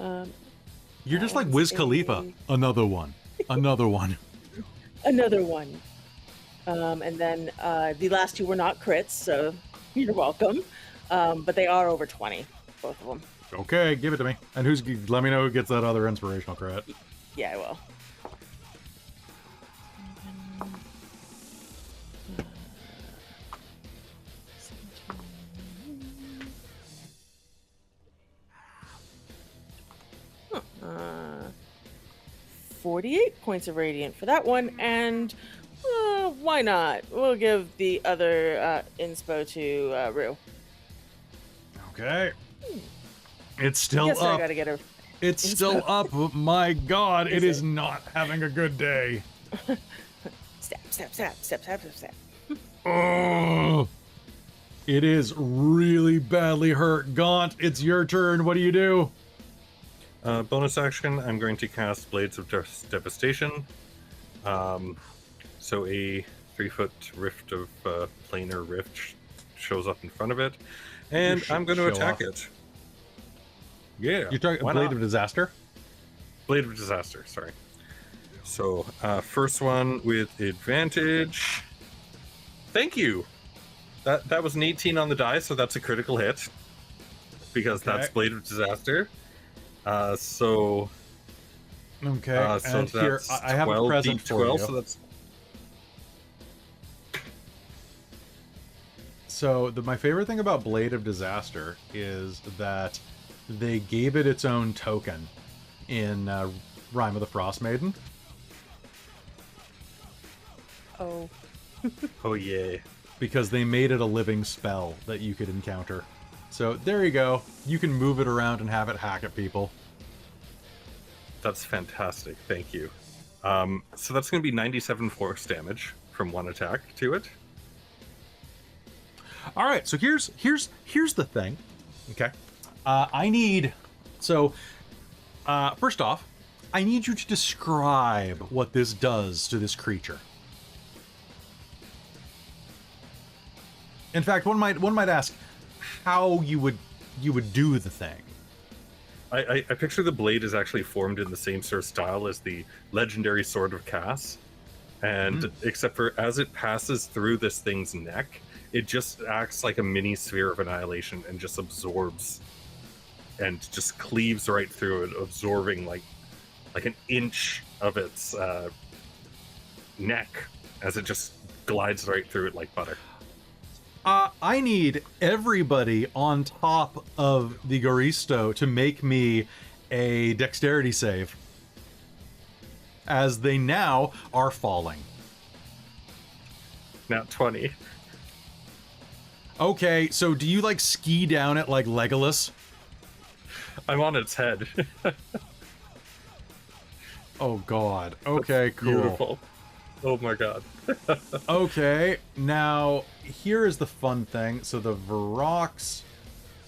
18. You're just like That's Wiz Khalifa. Another one. Another one. Another one. And then the last 2 were not crits, so you're welcome. But they are over 20, both of them. Okay, give it to me. And let me know who gets that other inspirational crit. Yeah, I will. Huh. 48 points of radiant for that one, and why not? We'll give the other inspo to Rue. Okay. It's still Yes, sir, I up. gotta get her. It's still up. My God, it is not having a good day. Stab, stab, stab, stab, stab, stab, stab. Oh, it is really badly hurt. Gaunt, it's your turn. What do you do? Bonus action, I'm going to cast Blades of Devastation. So a 3-foot rift of planar rift shows up in front of it, and I'm going to attack it. Yeah. You're talking Blade of Disaster? Blade of Disaster, sorry. So, first one with advantage. Thank you! That was an 18 on the die, so that's a critical hit. Because that's Blade of Disaster. So... Okay, so and here, I have a present for you. So that's... So, my favorite thing about Blade of Disaster is that they gave it its own token in Rime of the Frost Maiden. Oh. Oh, yeah. Because they made it a living spell that you could encounter. So, there you go. You can move it around and have it hack at people. That's fantastic. Thank you. So that's going to be 97 force damage from one attack to it. All right, so here's the thing. Okay. I need... So, first off, I need you to describe what this does to this creature. In fact, one might ask how you would do the thing. I picture the blade is actually formed in the same sort of style as the legendary Sword of Cass, and except for as it passes through this thing's neck, it just acts like a mini sphere of annihilation and just absorbs and just cleaves right through it, absorbing like an inch of its neck as it just glides right through it like butter. I need everybody on top of the Goristo to make me a dexterity save, as they now are falling. Now 20. Okay, so do you like ski down it like Legolas? I'm on its head. Oh god. Okay, That's cool. Beautiful. Oh my god. Okay, now here is the fun thing. So the Varroks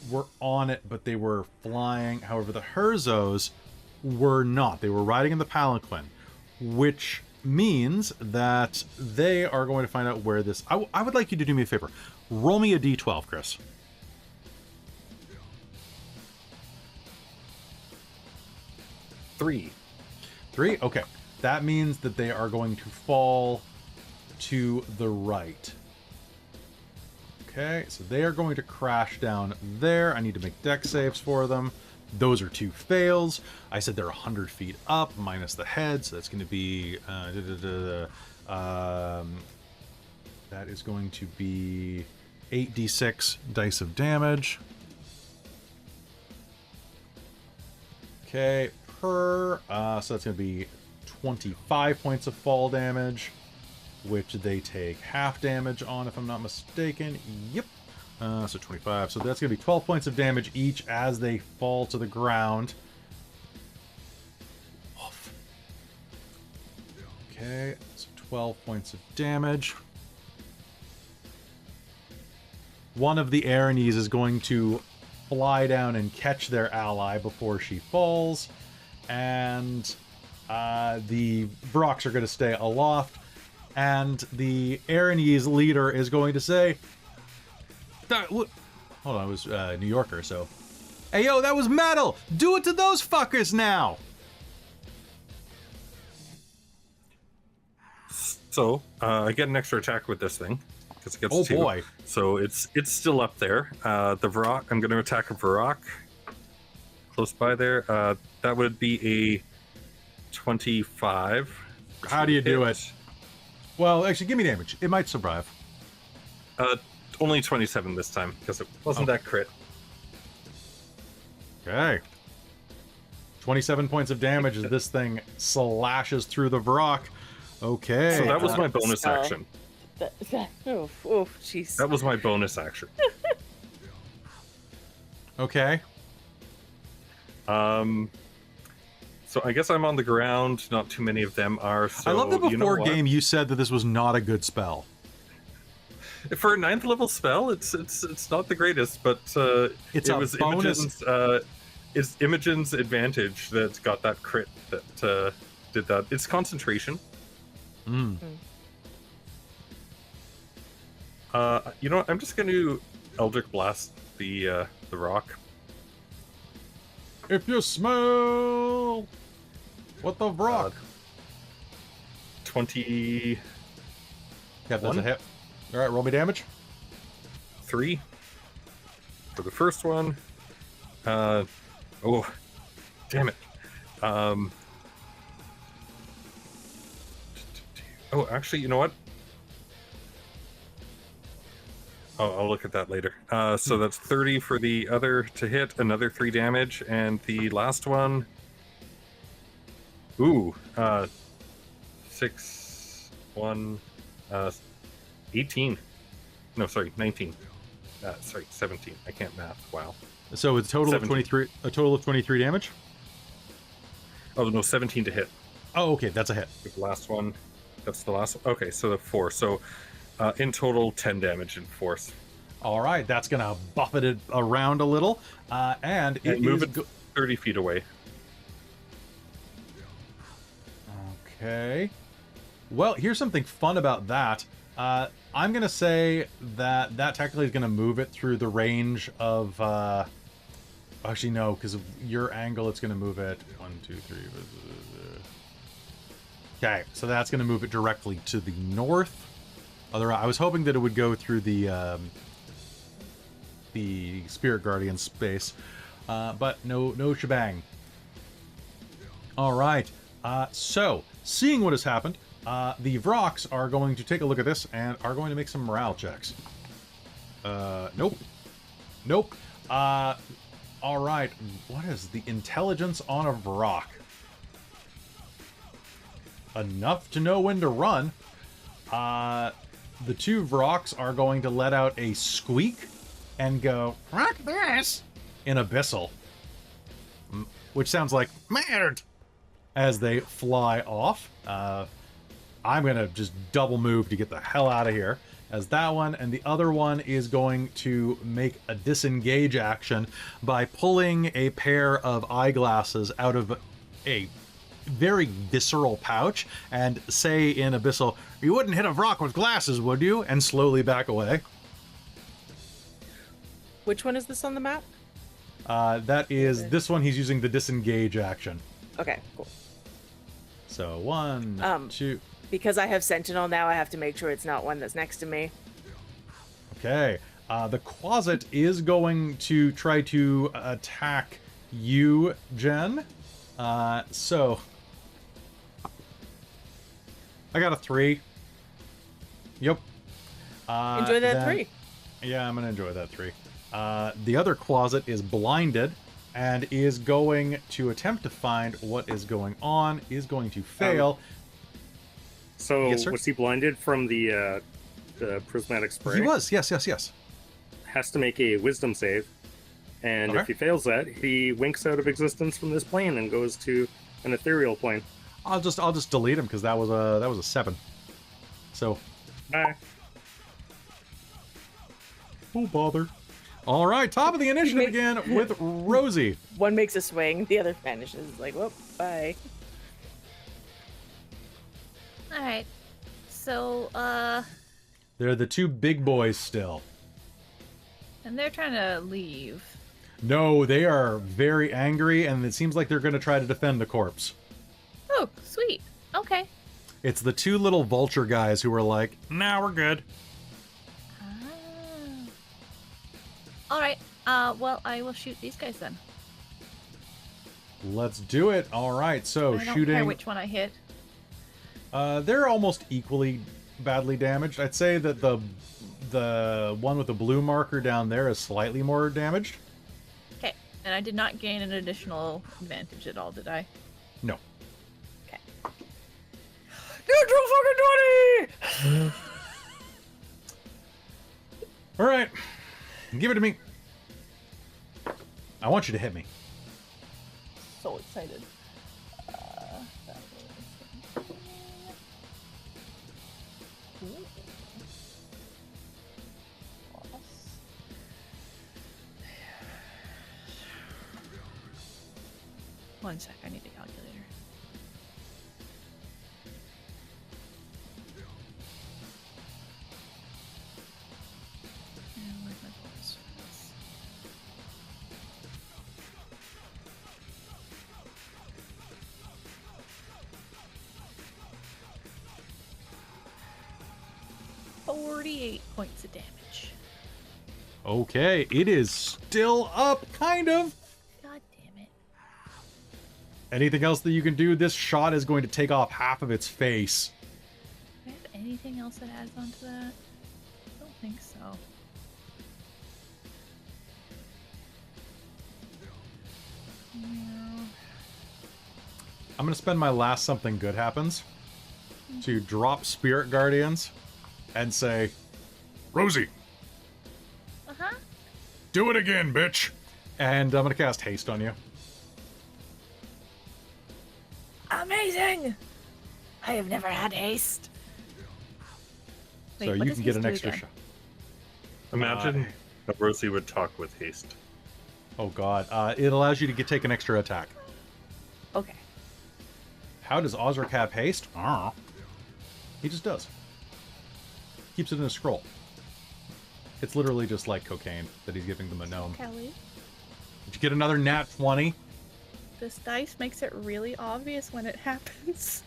were on it, but they were flying. However, the Herzos were not. They were riding in the palanquin, which means that they are going to find out where this... I would like you to do me a favor. Roll me a d12, Chris. 3. 3? Okay. That means that they are going to fall to the right. Okay, so they are going to crash down there. I need to make dex saves for them. Those are 2 fails. I said they're 100 feet up, minus the head, so that's going to be... that is going to be 8d6 dice of damage. Okay, so that's going to be 25 points of fall damage, which they take half damage on, if I'm not mistaken. Yep. So 25. So that's going to be 12 points of damage each as they fall to the ground. Okay, so 12 points of damage. One of the Aranes is going to fly down and catch their ally before she falls. And the Varroks are going to stay aloft. And the Aranese leader is going to say... Hold on, it was New Yorker, so... Hey, yo, that was metal! Do it to those fuckers now! So, I get an extra attack with this thing. Because it gets 2. Oh boy. So it's still up there. The Varrock, I'm going to attack a Varrock. Close by there. That would be a 25. How do you do it? Well, actually, give me damage. It might survive. Only 27 this time, because it wasn't that crit. Okay. 27 points of damage as this thing slashes through the Varrock. Okay. So that was my bonus action. Jeez. That was my bonus action. Okay. So I guess I'm on the ground. Not too many of them are. So I love that before what? game you said that this was not a good spell. For a 9th level spell, it's not the greatest, but It's it a was bonus. Imogen's it's Imogen's advantage that got that crit that did that. It's concentration. Mm. You know what? I'm just going to Eldritch Blast the rock. If you smell what the rock. 23 Yeah, that's a hit. All right, roll me damage. for the first one. Oh, damn it. Oh, actually, you know what? I'll look at that later. So that's 30 for the other to hit, another 3 damage, and the last one. Ooh, 6, 1, 18. No, sorry, 19. Sorry, 17. I can't math. Wow. So it's a total 17. of 23. A total of 23 damage. Oh no, 17 to hit. Oh, okay, that's a hit. The last one. That's the last one. Okay, so the 4. So in total, 10 damage in force. All right, that's gonna buffet it around a little, and it move is it 30 feet away. Okay. Well, here's something fun about that. I'm gonna say that technically is gonna move it through the range of. Actually, no, because of your angle, it's gonna move it 1, 2, 3. Okay, so that's gonna move it directly to the north. I was hoping that it would go through the Spirit Guardian space, but no shebang. All right. So, seeing what has happened, the Vrox are going to take a look at this and are going to make some morale checks. Nope. Nope. All right. What is the intelligence on a Vrock? Enough to know when to run. The 2 Vrox are going to let out a squeak and go, "Rock this!" in Abyssal. Which sounds like, "Merd!" as they fly off. I'm going to just double move to get the hell out of here. As that one, and the other one is going to make a disengage action by pulling a pair of eyeglasses out of a very visceral pouch and say in Abyssal, "You wouldn't hit a rock with glasses, would you?" and slowly back away. Which one is this on the map? That is this one. He's using the disengage action. Okay, cool. So 1, 2. Because I have Sentinel now, I have to make sure it's not one that's next to me. Okay. The Quasit is going to try to attack you, Jen. So I got a 3. Yep. Enjoy that 3. Yeah, I'm gonna enjoy that 3. The other Quasit is blinded and is going to attempt to find what is going on. Is going to fail. So Yes, sir? was he blinded from the prismatic spray? He was. Yes. Has to make a wisdom save, and Okay. if he fails that, he winks out of existence from this plane and goes to an ethereal plane. I'll just delete him because that was a 7. So. Bye. Who bother? All right, top of the initiative again with Rosie. One makes a swing, the other vanishes. It's like, whoop, bye. Alright. So, They're the 2 big boys still. and they're trying to leave. No, they are very angry, and it seems like they're going to try to defend the corpse. Oh, sweet. Okay. It's the 2 little vulture guys who are like, "Nah, we're good." Alright. Well, I will shoot these guys then. Let's do it. All right, so I don't shooting. care which one I hit. They're almost equally badly damaged. I'd say that the one with the blue marker down there is slightly more damaged. Okay. And I did not gain an additional advantage at all, did I? No. Okay. Neutral fucking 20! All right, give it to me. I want you to hit me. So excited. 1 sec, I need a calculator. And where's my bonus? Yes. $48 points of damage. Okay, it is still up, kind of. God damn it. Anything else that you can do? This shot is going to take off half of its face. Do I have anything else that adds on to that? I don't think so. No. I'm going to spend my last something good happens to drop Spirit Guardians and say, Rosie, Uh-huh. do it again, bitch. and I'm going to cast Haste on you. Amazing! I have never had haste. So what you does can get haste an do extra again? shot. Imagine that Rosie would talk with haste. Oh god. It allows you to take an extra attack. Okay. How does Osric have haste? I don't know. He just does. Keeps it in a scroll. It's literally just like cocaine that he's giving them a gnome. Kelly, Did you get another nat 20? this dice makes it really obvious when it happens.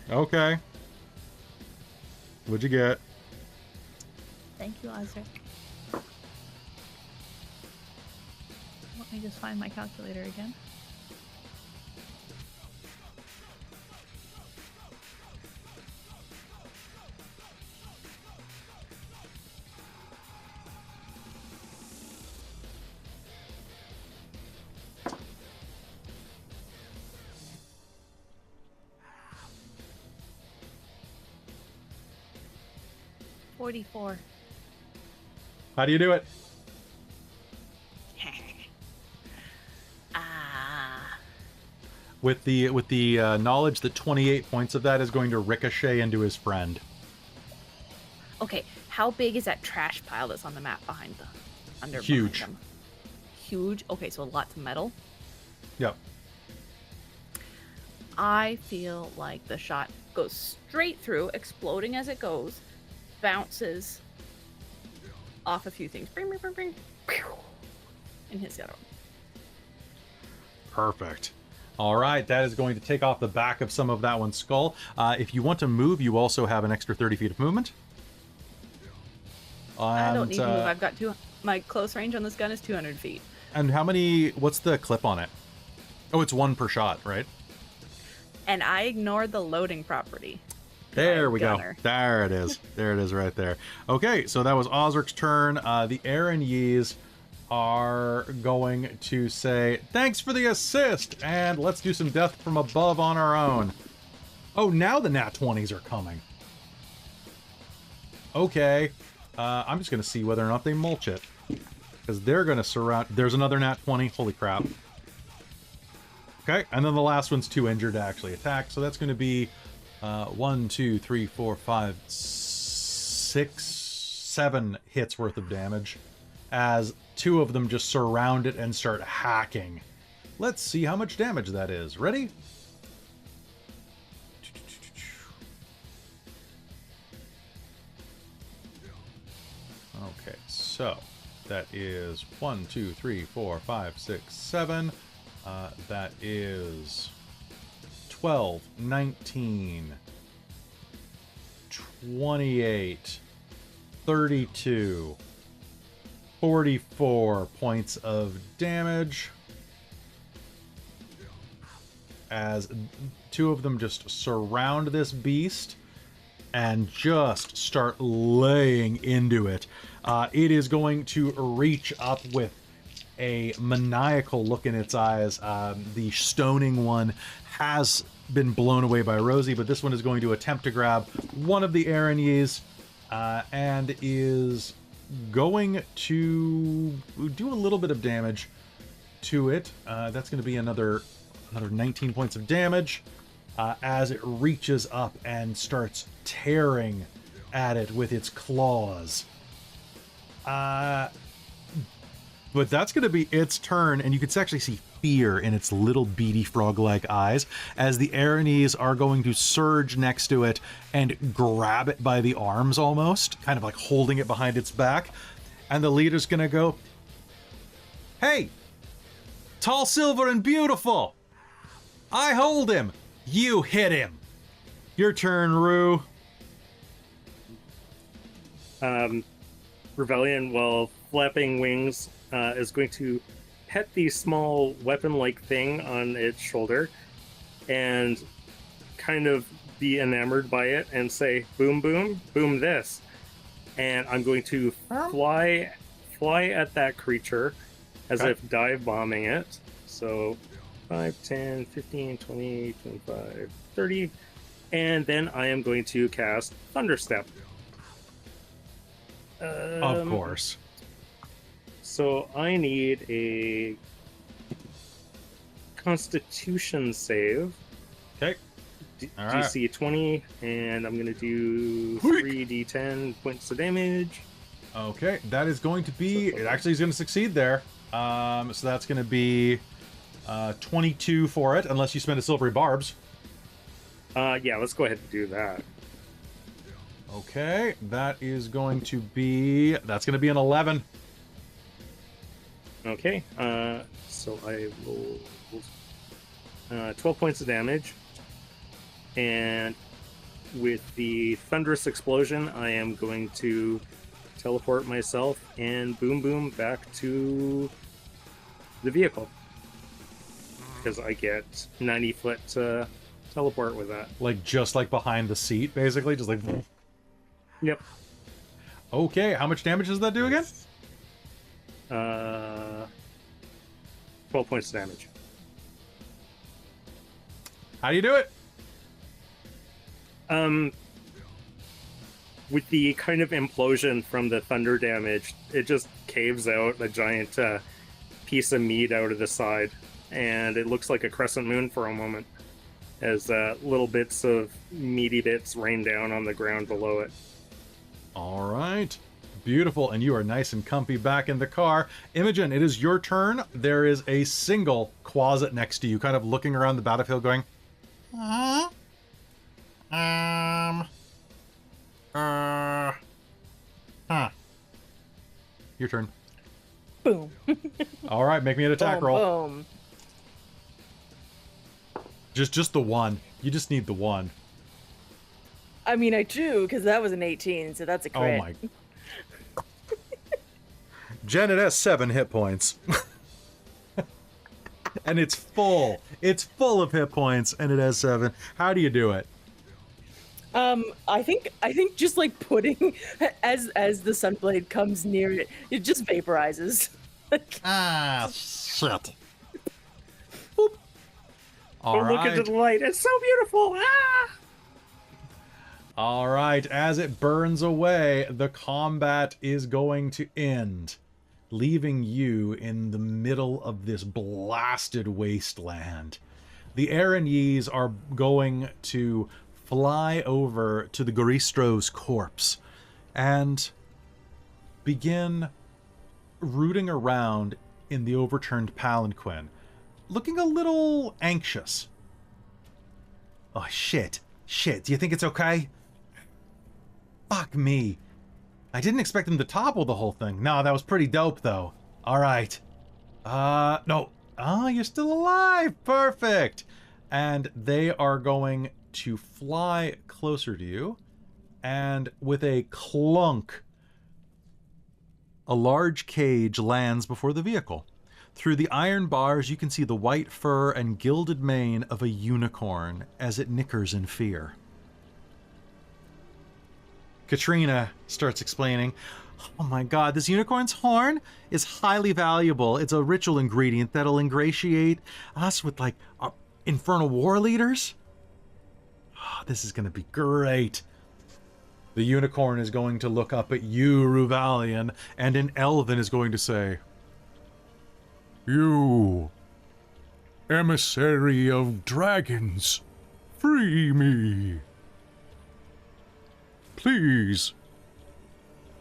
Okay. What'd you get? Thank you, Osric. Let me just find my calculator again. $44. How do you do it? Ah. With the knowledge that 28 points of that is going to ricochet into his friend. Okay, how big is that trash pile that's on the map behind the under? Huge. behind them? Huge. Okay, so lots of metal. Yep. I feel like the shot goes straight through, exploding as it goes, bounces off a few things, bring, pew, and hits the other one. Perfect. All right, that is going to take off the back of some of that one's skull. If you want to move, you also have an extra 30 feet of movement. I don't And, need to move. I've got my close range on this gun is 200 feet. And how many? What's the clip on it? Oh, it's 1 per shot, right? And I ignored the loading property. There we Gunner. go. There it is. There it is right there. Okay, so that was Osric's turn. The Aaron Yees are going to say, thanks for the assist, and let's do some death from above on our own. Oh, now the nat 20s are coming. Okay. I'm just going to see whether or not they mulch it. Because they're going to surround... There's another nat 20. Holy crap. Okay, and then the last one's too injured to actually attack, so that's going to be 1, 2, 3, 4, 5, 6, 7 hits worth of damage as 2 of them just surround it and start hacking. Let's see how much damage that is. Ready? Okay, so that is 1, 2, 3, 4, 5, 6, 7. That is 12, 19, 28, 32, 44 points of damage as 2 of them just surround this beast and just start laying into it. It is going to reach up with a maniacal look in its eyes. The stoning one has been blown away by Rosie, but this one is going to attempt to grab one of the Aranyes and is going to do a little bit of damage to it. That's going to be another 19 points of damage as it reaches up and starts tearing at it with its claws. But that's going to be its turn, and you can actually see fear in its little beady frog-like eyes as the Aranese are going to surge next to it and grab it by the arms almost, kind of like holding it behind its back. And the leader's going to go, "Hey, tall, silver, and beautiful! I hold him! You hit him! Your turn, Rue." Ruevalion, while flapping wings, is going to pet the small weapon-like thing on its shoulder and kind of be enamored by it and say, "Boom, boom, boom this." And I'm going to fly at that creature as if dive bombing it. So 5, 10, 15, 20, 25, 30. And then I am going to cast Thunderstep. Of course. So I need a Constitution save. Okay. All right. DC 20, and I'm going to do 3d10 points of damage. Okay, that is going to be... It actually is going to succeed there. So that's going to be 22 for it, unless you spend a silvery barbs. Yeah, let's go ahead and do that. Okay, that is going to be... That's going to be an 11. Okay, so I rolled 12 points of damage. And with the thunderous explosion, I am going to teleport myself and boom boom back to the vehicle. Because I get 90-foot teleport with that. Like, just like behind the seat, basically? Just like... Yep. Okay, how much damage does that do again? 12 points of damage. How do you do it? With the kind of implosion from the thunder damage, it just caves out a giant piece of meat out of the side, and it looks like a crescent moon for a moment, as little bits of meaty bits rain down on the ground below it. All right. Beautiful, and you are nice and comfy back in the car. Imogen, it is your turn. There is a single closet next to you, kind of looking around the battlefield going, Your turn. Boom. All right, make me an attack Boom, roll. boom. Just the one. You just need the one. I mean, I do, because that was an 18, so that's a crit. Oh my. Jen, it has 7 hit points. And it's full. It's full of hit points, and it has 7. How do you do it? I think just like putting as the sunblade comes near it, it just vaporizes. Shit. All Look into the light. It's so beautiful. Ah! All right, as it burns away, the combat is going to end, leaving you in the middle of this blasted wasteland. The Aranese are going to fly over to the Goristro's corpse and begin rooting around in the overturned palanquin, looking a little anxious. Oh, shit. Shit, do you think it's okay? Fuck me. I didn't expect him to topple the whole thing. No, that was pretty dope, though. All right. No. Oh, you're still alive. Perfect. And they are going to fly closer to you. And with a clunk, a large cage lands before the vehicle. Through the iron bars, you can see the white fur and gilded mane of a unicorn as it nickers in fear. Katrina starts explaining, "Oh my god, this unicorn's horn is highly valuable. It's a ritual ingredient that'll ingratiate us with, like, infernal war leaders. Oh, this is going to be great." The unicorn is going to look up at you, Ruevalion, and in Elven is going to say, You, emissary of dragons, free me. Please.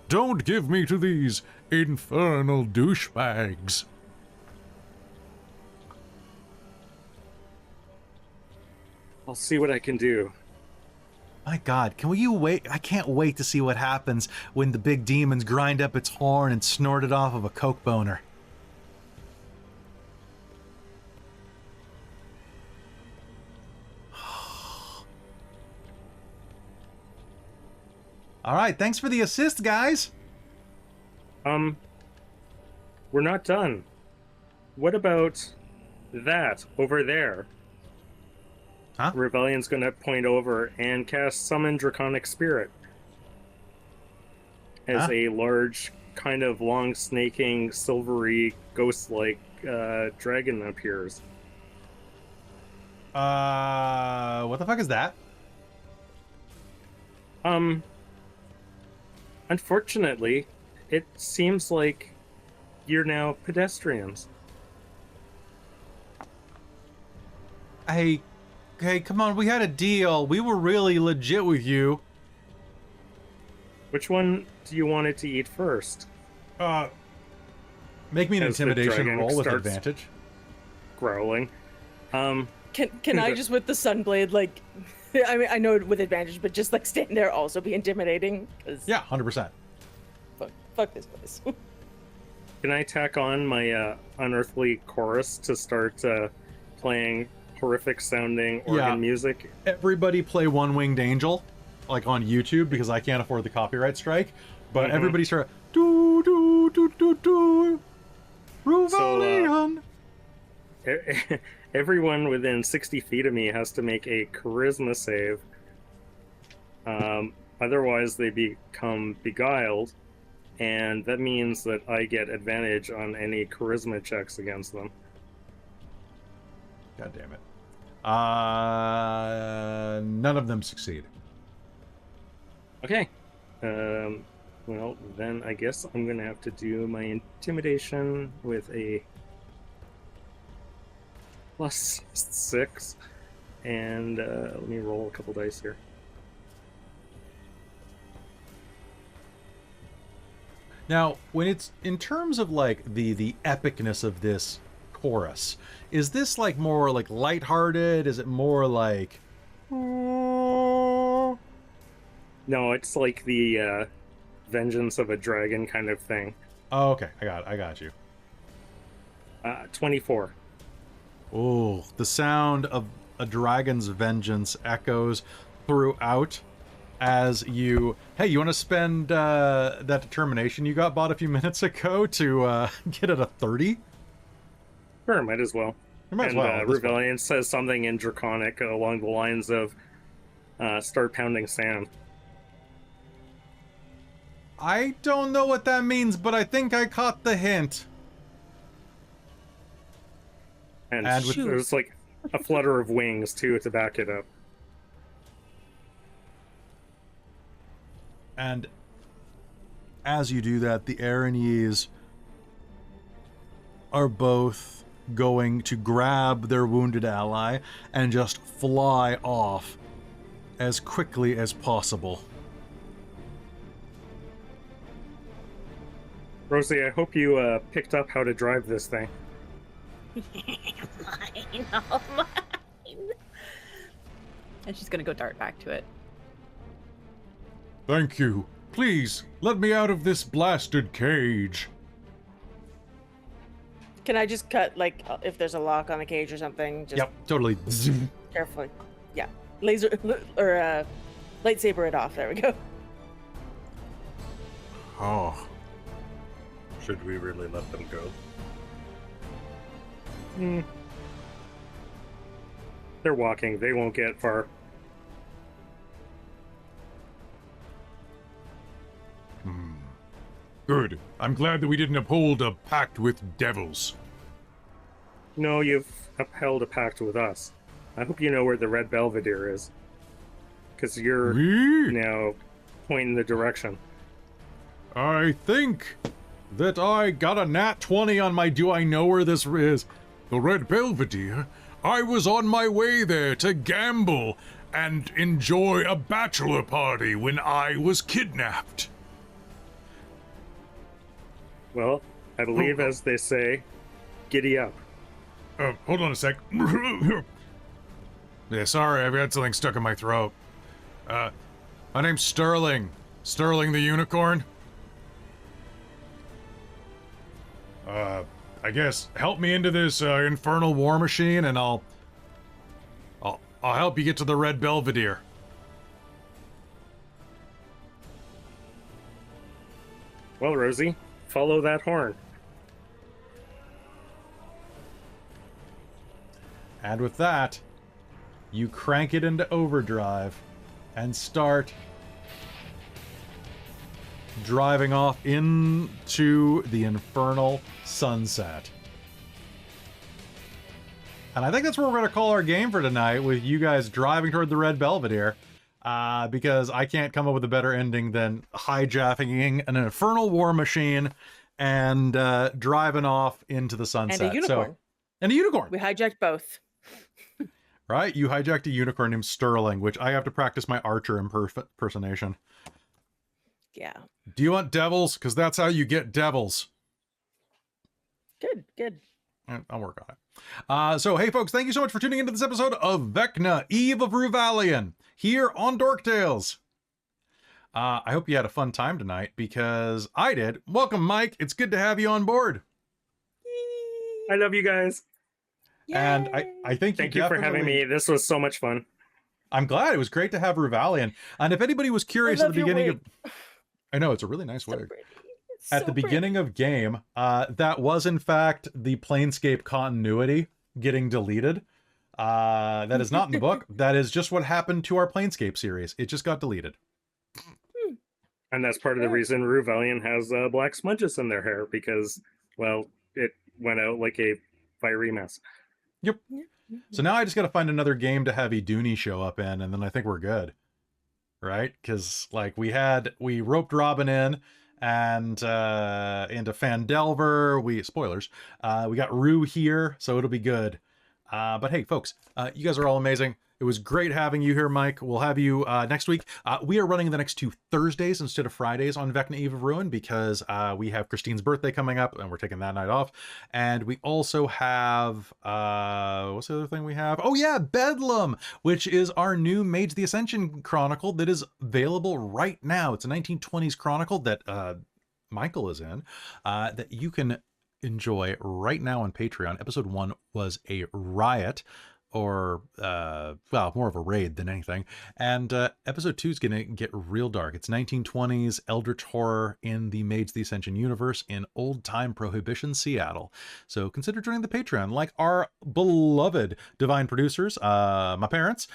Don't give me to these infernal douchebags. I'll see what I can do. My God, can you wait? I can't wait to see what happens when the big demons grind up its horn and snort it off of a coke boner. All right, thanks for the assist, guys. We're not done. What about that over there? Huh? Ruevalion's gonna point over and cast Summon Draconic Spirit. As Huh? a large, kind of long, snaking, silvery, ghost-like dragon appears. What the fuck is that? Unfortunately, it seems like you're now pedestrians. Hey, come on, we had a deal. We were really legit with you. Which one do you want it to eat first? Make me an As the intimidation dragon roll with starts- advantage. Growling. Can I just with the sunblade like? I mean, I know with advantage, but just like stand there also be intimidating. 'Cause Yeah, 100%. Fuck this place. Can I tack on my unearthly chorus to start playing horrific sounding organ Yeah. music? Everybody play One Winged Angel, like on YouTube, because I can't afford the copyright strike. But everybody start do do do do do. Ruevalion. Everyone within 60 feet of me has to make a charisma save. Otherwise, they become beguiled, and that means that I get advantage on any charisma checks against them. God damn it. None of them succeed. Okay. Well, then I guess I'm going to have to do my intimidation with a +6. And let me roll a couple dice here. Now, when it's in terms of like the epicness of this chorus, is this like more like lighthearted? Is it more like No, it's like the vengeance of a dragon kind of thing. Oh, okay, I got you. 24. Oh, the sound of a dragon's vengeance echoes throughout as you... Hey, you want to spend that determination you got bought a few minutes ago to get it a 30? Sure, might as well. You might as And well. at this point. Ruevalion says something in Draconic along the lines of start pounding sand. I don't know what that means, but I think I caught the hint. And And with- there's like a flutter of wings too to back it up. And as you do that, the Aranese are both going to grab their wounded ally and just fly off as quickly as possible. Rosie, I hope you picked up how to drive this thing. Mine, oh mine. And she's gonna go dart back to it. Thank you. Please, let me out of this blasted cage. Can I just cut like if there's a lock on the cage or something? Just Yep, totally. carefully. Yeah, laser or lightsaber it off. There we go. Oh, Should we really let them go? They're walking. They won't get far. good. I'm glad that we didn't uphold a pact with devils. No, you've upheld a pact with us. I hope you know where the Red Belvedere is. Because you're Me? now pointing the direction. I think that I got a nat 20 on my do I know where this is. The Red Belvedere? I was on my way there to gamble and enjoy a bachelor party when I was kidnapped. Well, I believe, as they say, giddy up. Hold on a sec. Yeah, sorry, I've got something stuck in my throat. My name's Sterling. Sterling the Unicorn. I guess help me into this infernal war machine, and I'll help you get to the Red Belvedere. Well, Rosie, follow that horn. And with that, you crank it into overdrive and start driving off into the infernal sunset. And I think that's where we're going to call our game for tonight, with you guys driving toward the Red Belvedere, because I can't come up with a better ending than hijacking an infernal war machine and driving off into the sunset. And a unicorn. And a unicorn. We hijacked both. Right? You hijacked a unicorn named Sterling, which I have to practice my archer impersonation. Yeah. Do you want devils? Because that's how you get devils. Good. I'll work on it. So, hey, folks, thank you so much for tuning into this episode of Vecna, Eve of Ruevalion, here on Dork Tales. I hope you had a fun time tonight, because I did. Welcome, Mike. It's good to have you on board. I love you guys. And I think Thank you for having me. This was so much fun. I'm glad. It was great to have Ruevalion. And if anybody was curious at the beginning of... I know, it's a really nice wig. At the beginning of game, that was in fact the Planescape continuity getting deleted. That is not in the book. That is just what happened to our Planescape series. It just got deleted. And that's part of the reason Ruevalion has black smudges in their hair, because, well, it went out like a fiery mess. Yep. So now I just got to find another game to have Iduni show up in, and then I think we're good. Right? Because, like, we roped Robin in, and into Fandelver, spoilers, we got Rue here, so it'll be good. But hey, folks, you guys are all amazing. It was great having you here, Mike. We'll have you next week. We are running the next 2 Thursdays instead of Fridays on Vecna Eve of Ruin, because we have Christine's birthday coming up, and we're taking that night off. And we also have, what's the other thing we have? Oh yeah, Bedlam, which is our new Mage the Ascension Chronicle that is available right now. It's a 1920s chronicle that Michael is in, that you can enjoy right now on Patreon. Episode 1 was a riot, or well, more of a raid than anything. And episode 2 is gonna get real dark. It's 1920s eldritch horror in the Mage the Ascension universe in old time Prohibition Seattle. So consider joining the Patreon, like our beloved divine producers, my parents,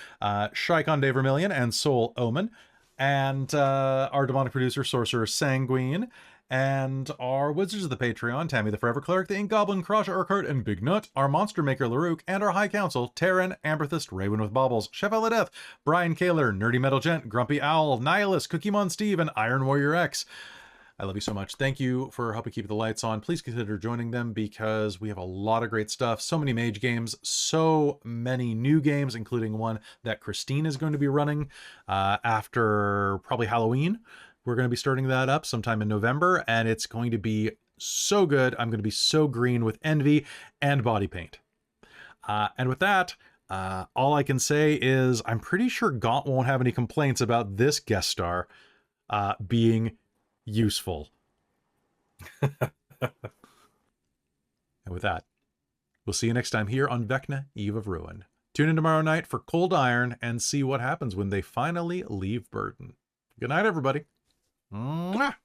Shikon De Vermilion and Soul Omen, and our demonic producer, Sorcerer Sanguine, and our Wizards of the Patreon, Tammy the Forever Cleric, the Ink Goblin, Crosha Urquhart, and Big Nut, our Monster Maker, Laruk, and our High Council, Terran, Amberthist, Raven with Baubles, Chef Eladeth, Brian Kaler, Nerdy Metal Gent, Grumpy Owl, Nihilus, Cookiemon Steve, and Iron Warrior X. I love you so much. Thank you for helping keep the lights on. Please consider joining them, because we have a lot of great stuff. So many mage games, so many new games, including one that Christine is going to be running after probably Halloween. We're going to be starting that up sometime in November, and it's going to be so good. I'm going to be so green with envy and body paint. And with that, all I can say is I'm pretty sure Gaunt won't have any complaints about this guest star being useful. And with that, we'll see you next time here on Vecna, Eve of Ruin. Tune in tomorrow night for Cold Iron and see what happens when they finally leave Burden. Good night, everybody. Mwah!